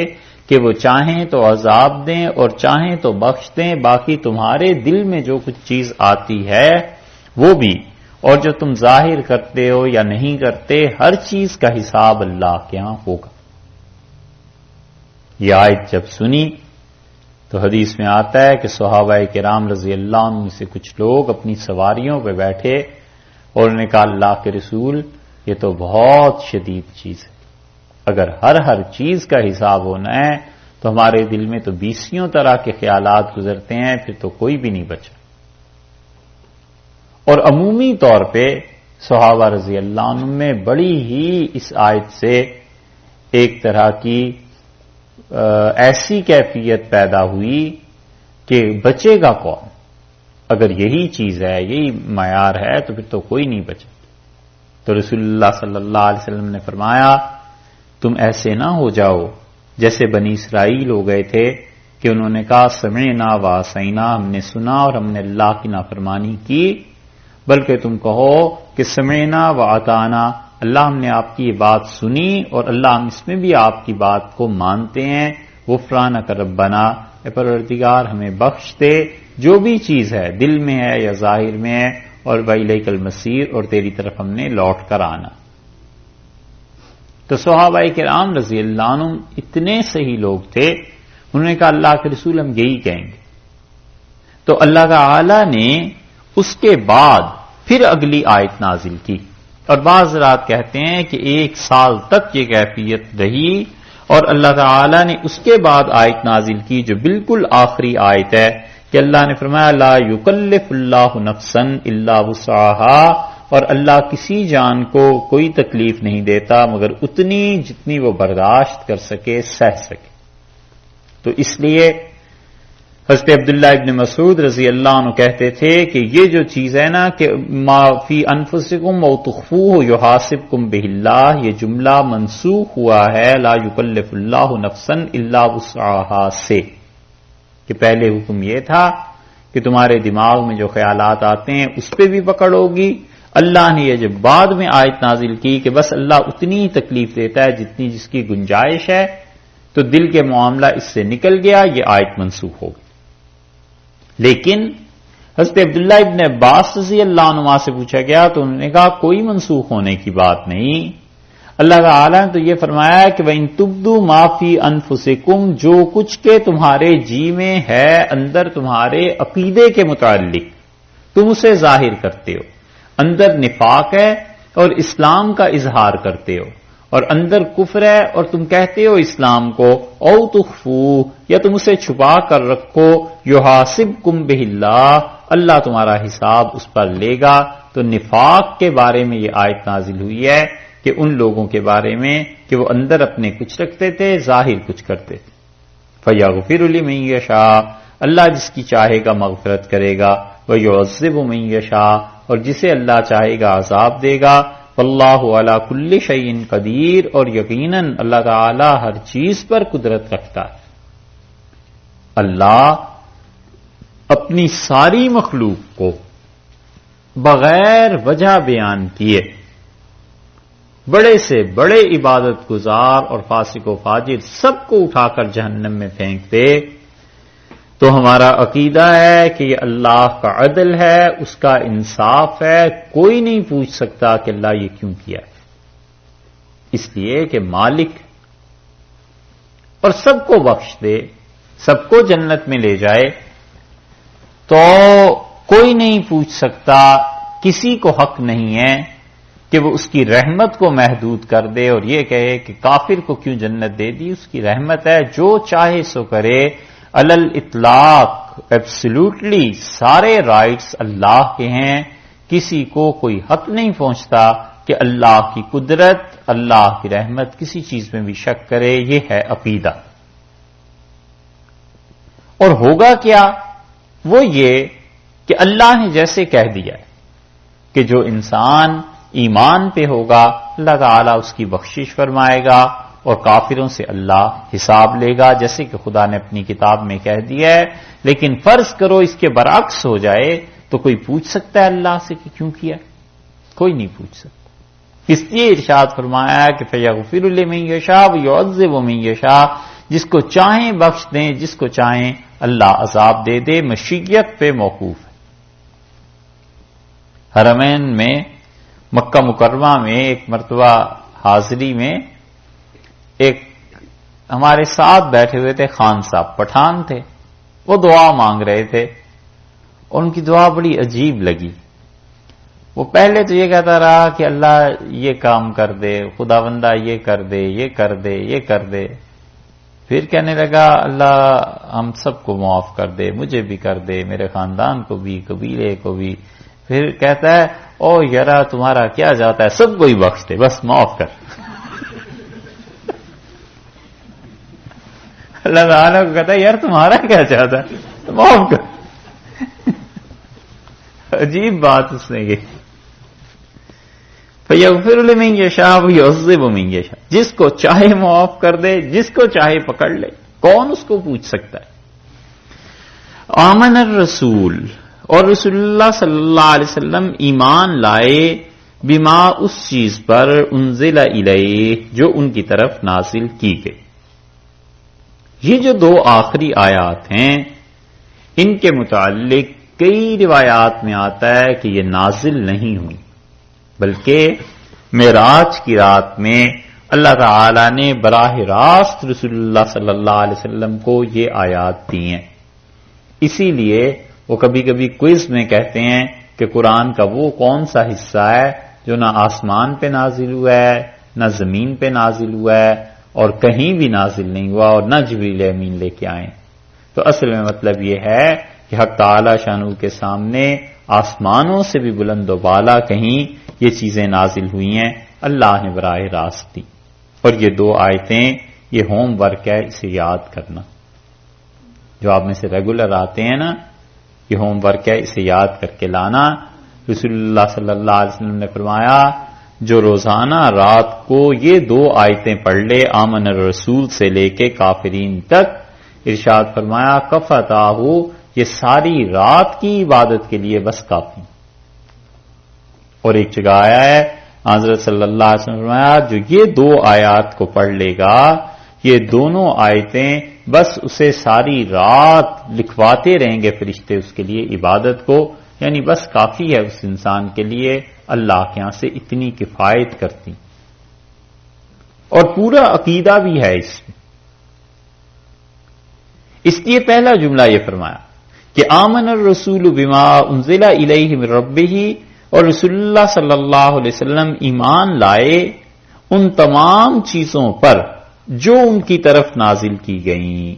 کہ وہ چاہیں تو عذاب دیں اور چاہیں تو بخش دیں، باقی تمہارے دل میں جو کچھ چیز آتی ہے وہ بھی، اور جو تم ظاہر کرتے ہو یا نہیں کرتے، ہر چیز کا حساب اللہ کے ہاں ہوگا۔ یہ آیت جب سنی تو حدیث میں آتا ہے کہ صحابہ کرام رضی اللہ عنہ سے کچھ لوگ اپنی سواریوں پہ بیٹھے اور انہوں نے کہا اللہ کے رسول یہ تو بہت شدید چیز ہے، اگر ہر چیز کا حساب ہونا ہے تو ہمارے دل میں تو 20 طرح کے خیالات گزرتے ہیں، پھر تو کوئی بھی نہیں بچا۔ اور عمومی طور پہ صحابہ رضی اللہ عنہ میں بڑی ہی اس آیت سے ایک طرح کی ایسی کیفیت پیدا ہوئی کہ بچے گا کون؟ اگر یہی چیز ہے، یہی معیار ہے تو پھر تو کوئی نہیں بچا۔ تو رسول اللہ صلی اللہ علیہ وسلم نے فرمایا تم ایسے نہ ہو جاؤ جیسے بنی اسرائیل ہو گئے تھے کہ انہوں نے کہا سمعنا وعصینا، ہم نے سنا اور ہم نے اللہ کی نافرمانی کی، بلکہ تم کہو کہ سمعنا واطعنا، اللہ ہم نے آپ کی یہ بات سنی اور اللہ ہم اس میں بھی آپ کی بات کو مانتے ہیں، غفرانک ربنا، اے پروردگار ہمیں بخش دے جو بھی چیز ہے دل میں ہے یا ظاہر میں ہے، اور وإلیک المصیر، اور تیری طرف ہم نے لوٹ کر آنا۔ تو صحابہ کرام رضی اللہ عنہم اتنے صحیح لوگ تھے، انہوں نے کہا اللہ کے رسول ہم یہی کہیں گے۔ تو اللہ تعالی نے اس کے بعد پھر اگلی آیت نازل کی، اور بعض حضرات کہتے ہیں کہ 1 سال تک یہ کیفیت رہی، اور اللہ تعالی نے اس کے بعد آیت نازل کی جو بالکل آخری آیت ہے کہ اللہ نے فرمایا لا یکلف اللہ نفسا الا وسعها، اور اللہ کسی جان کو کوئی تکلیف نہیں دیتا مگر اتنی جتنی وہ برداشت کر سکے، سہ سکے۔ تو اس لیے حضرت عبداللہ ابن مسعود رضی اللہ عنہ کہتے تھے کہ یہ جو چیز ہے نا کہ ما فی انفسکم او تخفوہ یحاسبکم بہ اللہ، یہ جملہ منسوخ ہوا ہے لا یکلف اللہ نفسا الا وسعها سے، کہ پہلے حکم یہ تھا کہ تمہارے دماغ میں جو خیالات آتے ہیں اس پہ بھی پکڑ ہوگی۔ اللہ نے یہ جب بعد میں آیت نازل کی کہ بس اللہ اتنی تکلیف دیتا ہے جتنی جس کی گنجائش ہے، تو دل کے معاملہ اس سے نکل گیا، یہ آیت منسوخ ہو گئی۔ لیکن حضرت عبداللہ ابن عباس رضی اللہ عنہ سے پوچھا گیا تو انہوں نے کہا کوئی منسوخ ہونے کی بات نہیں، اللہ تعالی نے تو یہ فرمایا کہ وَإِن تُبْدُوا مَا فِي أَنفُسِكُمْ، جو کچھ کے تمہارے جی میں ہے، اندر تمہارے عقیدے کے متعلق تم اسے ظاہر کرتے ہو، اندر نفاق ہے اور اسلام کا اظہار کرتے ہو، اور اندر کفر ہے اور تم کہتے ہو اسلام کو، او تخفو، یا تم اسے چھپا کر رکھو، یحاسبکم بہ اللہ، اللہ تمہارا حساب اس پر لے گا۔ تو نفاق کے بارے میں یہ آیت نازل ہوئی ہے کہ ان لوگوں کے بارے میں کہ وہ اندر اپنے کچھ رکھتے تھے، ظاہر کچھ کرتے تھے۔ فَيَغْفِرُ لِمَن يَشَاءُ، اللہ جس کی چاہے گا مغفرت کرے گا، وَيُعَذِّبُ مَن يَشَاءُ، اور جسے اللہ چاہے گا عذاب دے گا۔ واللہ علی کل شیء قدیر، اور یقیناً اللہ تعالی ہر چیز پر قدرت رکھتا ہے۔ اللہ اپنی ساری مخلوق کو بغیر وجہ بیان کیے بڑے سے بڑے عبادت گزار اور فاسق و فاجر سب کو اٹھا کر جہنم میں پھینک دے، تو ہمارا عقیدہ ہے کہ یہ اللہ کا عدل ہے، اس کا انصاف ہے، کوئی نہیں پوچھ سکتا کہ اللہ یہ کیوں کیا ہے، اس لیے کہ مالک اور سب کو بخش دے، سب کو جنت میں لے جائے، تو کوئی نہیں پوچھ سکتا، کسی کو حق نہیں ہے کہ وہ اس کی رحمت کو محدود کر دے اور یہ کہے کہ کافر کو کیوں جنت دے دی، اس کی رحمت ہے، جو چاہے سو کرے۔ علل اطلاق ایبسلیوٹلی سارے رائٹس اللہ کے ہیں، کسی کو کوئی حق نہیں پہنچتا کہ اللہ کی قدرت، اللہ کی رحمت کسی چیز میں بھی شک کرے، یہ ہے عقیدہ۔ اور ہوگا کیا؟ وہ یہ کہ اللہ نے جیسے کہہ دیا ہے کہ جو انسان ایمان پہ ہوگا اللہ تعالیٰ اس کی بخشش فرمائے گا، اور کافروں سے اللہ حساب لے گا، جیسے کہ خدا نے اپنی کتاب میں کہہ دیا ہے۔ لیکن فرض کرو اس کے برعکس ہو جائے تو کوئی پوچھ سکتا ہے اللہ سے کہ کیوں کیا؟ کوئی نہیں پوچھ سکتا۔ اس لیے ارشاد فرمایا کہ فَيَغْفِرُ لِمَن يَشَاءُ وَيُعَذِّبُ مَن يَشَاءُ، جس کو چاہیں بخش دیں، جس کو چاہیں اللہ عذاب دے دے، مشیت پہ موقوف ہے۔ حرمین میں مکہ مکرمہ میں ایک مرتبہ حاضری میں ایک ہمارے ساتھ بیٹھے ہوئے تھے خان صاحب، پٹھان تھے، وہ دعا مانگ رہے تھے، اور ان کی دعا بڑی عجیب لگی۔ وہ پہلے تو یہ کہتا رہا کہ اللہ یہ کام کر دے، خدا بندہ یہ کر دے، یہ کر دے، یہ کر دے، پھر کہنے لگا اللہ ہم سب کو معاف کر دے، مجھے بھی کر دے، میرے خاندان کو بھی، قبیلے کو بھی۔ پھر کہتا ہے او یارا تمہارا کیا جاتا ہے، سب کو ہی بخش دے، بس معاف کر۔ اللہ تعالیٰ کو کہتا ہے یار تمہارا کیا چاہتا ہے، معاف کر۔ عجیب بات اس نے کی۔ فَيَغْفِرُ لِمَن يَشَاءُ وَيُعَذِّبُ مَن يَشَاءُ، جس کو چاہے معاف کر دے، جس کو چاہے پکڑ لے، کون اس کو پوچھ سکتا ہے۔ آمن الرسول، اور رسول اللہ صلی اللہ علیہ وسلم ایمان لائے، بما اس چیز پر انزل الیہ جو ان کی طرف نازل کی گئی، یہ جو دو آخری آیات ہیں ان کے متعلق کئی روایات میں آتا ہے کہ یہ نازل نہیں ہوئی، بلکہ معراج کی رات میں اللہ تعالی نے براہ راست رسول اللہ صلی اللہ علیہ وسلم کو یہ آیات دی ہیں۔ اسی لیے وہ کبھی کبھی کوئز میں کہتے ہیں کہ قرآن کا وہ کون سا حصہ ہے جو نہ آسمان پہ نازل ہوا ہے، نہ زمین پہ نازل ہوا ہے، اور کہیں بھی نازل نہیں ہوا، اور نہ جبریل امین لے کے آئے۔ تو اصل میں مطلب یہ ہے کہ حق تعالی شانہ کے سامنے آسمانوں سے بھی بلند و بالا کہیں یہ چیزیں نازل ہوئی ہیں، اللہ نے براہ راست دی۔ اور یہ دو آیتیں یہ ہوم ورک ہے، اسے یاد کرنا۔ جو آپ میں سے ریگولر آتے ہیں نا، یہ ہوم ورک ہے، اسے یاد کر کے لانا۔ رسول اللہ صلی اللہ علیہ وسلم نے فرمایا جو روزانہ رات کو یہ دو آیتیں پڑھ لے آمن الرسول سے لے کے کافرین تک، ارشاد فرمایا کفتاہ، یہ ساری رات کی عبادت کے لیے بس کافی۔ اور ایک جگہ آیا ہے حضرت صلی اللہ علیہ وسلم نے فرمایا جو یہ دو آیات کو پڑھ لے گا، یہ دونوں آیتیں بس اسے ساری رات لکھواتے رہیں گے فرشتے اس کے لیے عبادت کو، یعنی بس کافی ہے اس انسان کے لیے، اللہ کے ہاں سے اتنی کفایت کرتی۔ اور پورا عقیدہ بھی ہے اس میں۔ اس لیے پہلا جملہ یہ فرمایا کہ آمن الرسول بما انزل الیہ من ربہ، اور رسول اللہ صلی اللہ علیہ وسلم ایمان لائے ان تمام چیزوں پر جو ان کی طرف نازل کی گئیں۔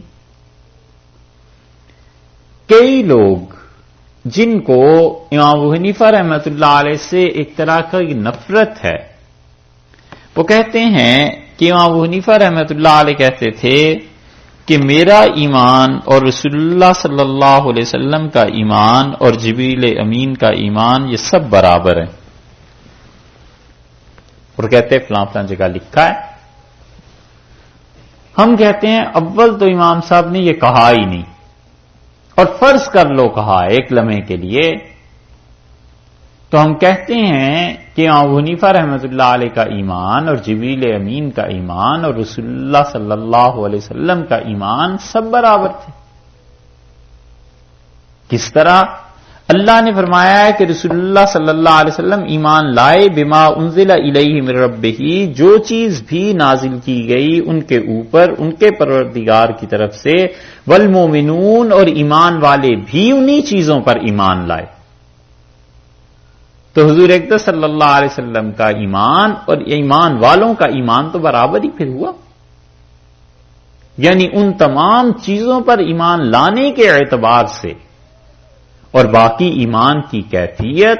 کئی لوگ جن کو امام ابو حنیفہ رحمۃ اللہ علیہ سے ایک طرح کا نفرت ہے، وہ کہتے ہیں کہ امام ابو حنیفہ رحمۃ اللہ علیہ کہتے تھے کہ میرا ایمان اور رسول اللہ صلی اللہ علیہ وسلم کا ایمان اور جبریل امین کا ایمان یہ سب برابر ہیں، اور کہتے ہیں فلاں فلاں جگہ لکھا ہے۔ ہم کہتے ہیں اول تو امام صاحب نے یہ کہا ہی نہیں، اور فرض کر لو کہا ایک لمحے کے لیے، تو ہم کہتے ہیں کہ امام ابو حنیفہ رحمۃ اللہ علیہ کا ایمان اور جبریل امین کا ایمان اور رسول اللہ صلی اللہ علیہ وسلم کا ایمان سب برابر تھے۔ کس طرح؟ اللہ نے فرمایا ہے کہ رسول اللہ صلی اللہ علیہ وسلم ایمان لائے بما انزل الیہ من ربہ، جو چیز بھی نازل کی گئی ان کے اوپر ان کے پروردگار کی طرف سے، والمومنون، اور ایمان والے بھی انہی چیزوں پر ایمان لائے۔ تو حضور اقدس صلی اللہ علیہ وسلم کا ایمان اور ایمان والوں کا ایمان تو برابر ہی پھر ہوا، یعنی ان تمام چیزوں پر ایمان لانے کے اعتبار سے، اور باقی ایمان کی کیفیت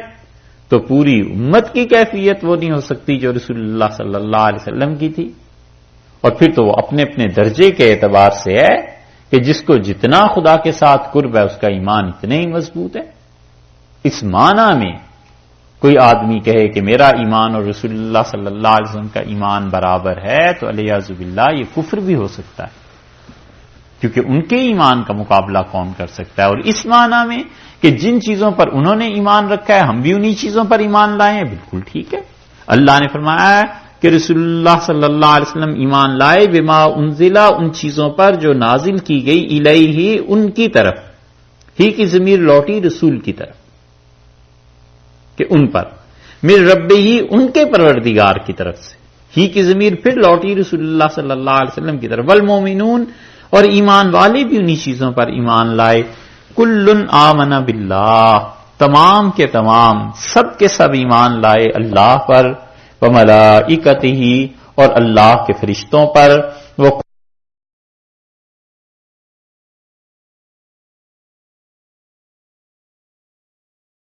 تو پوری امت کی کیفیت وہ نہیں ہو سکتی جو رسول اللہ صلی اللہ علیہ وسلم کی تھی۔ اور پھر تو وہ اپنے اپنے درجے کے اعتبار سے ہے کہ جس کو جتنا خدا کے ساتھ قرب ہے اس کا ایمان اتنے ہی مضبوط ہے۔ اس معنی میں کوئی آدمی کہے کہ میرا ایمان اور رسول اللہ صلی اللہ علیہ وسلم کا ایمان برابر ہے تو علیہ باللہ یہ کفر بھی ہو سکتا ہے، کیونکہ ان کے ایمان کا مقابلہ کون کر سکتا ہے۔ اور اس معنی میں کہ جن چیزوں پر انہوں نے ایمان رکھا ہے ہم بھی انہی چیزوں پر ایمان لائے ہیں، بالکل ٹھیک ہے۔ اللہ نے فرمایا ہے کہ رسول اللہ صلی اللہ علیہ وسلم ایمان لائے بما انزلہ، ان چیزوں پر جو نازل کی گئی، الیہ، ان کی طرف، ہی کی ضمیر لوٹی رسول کی طرف، کہ ان پر، من ربہ، ان کے پروردگار کی طرف سے، ہی کی ضمیر پھر لوٹی رسول اللہ صلی اللہ علیہ وسلم کی طرف، والمومنون، اور ایمان والے بھی انہی چیزوں پر ایمان لائے، کل آمن باللہ، تمام کے تمام سب کے سب ایمان لائے اللہ پر، وملائکتہ، اور اللہ کے فرشتوں پر، وہ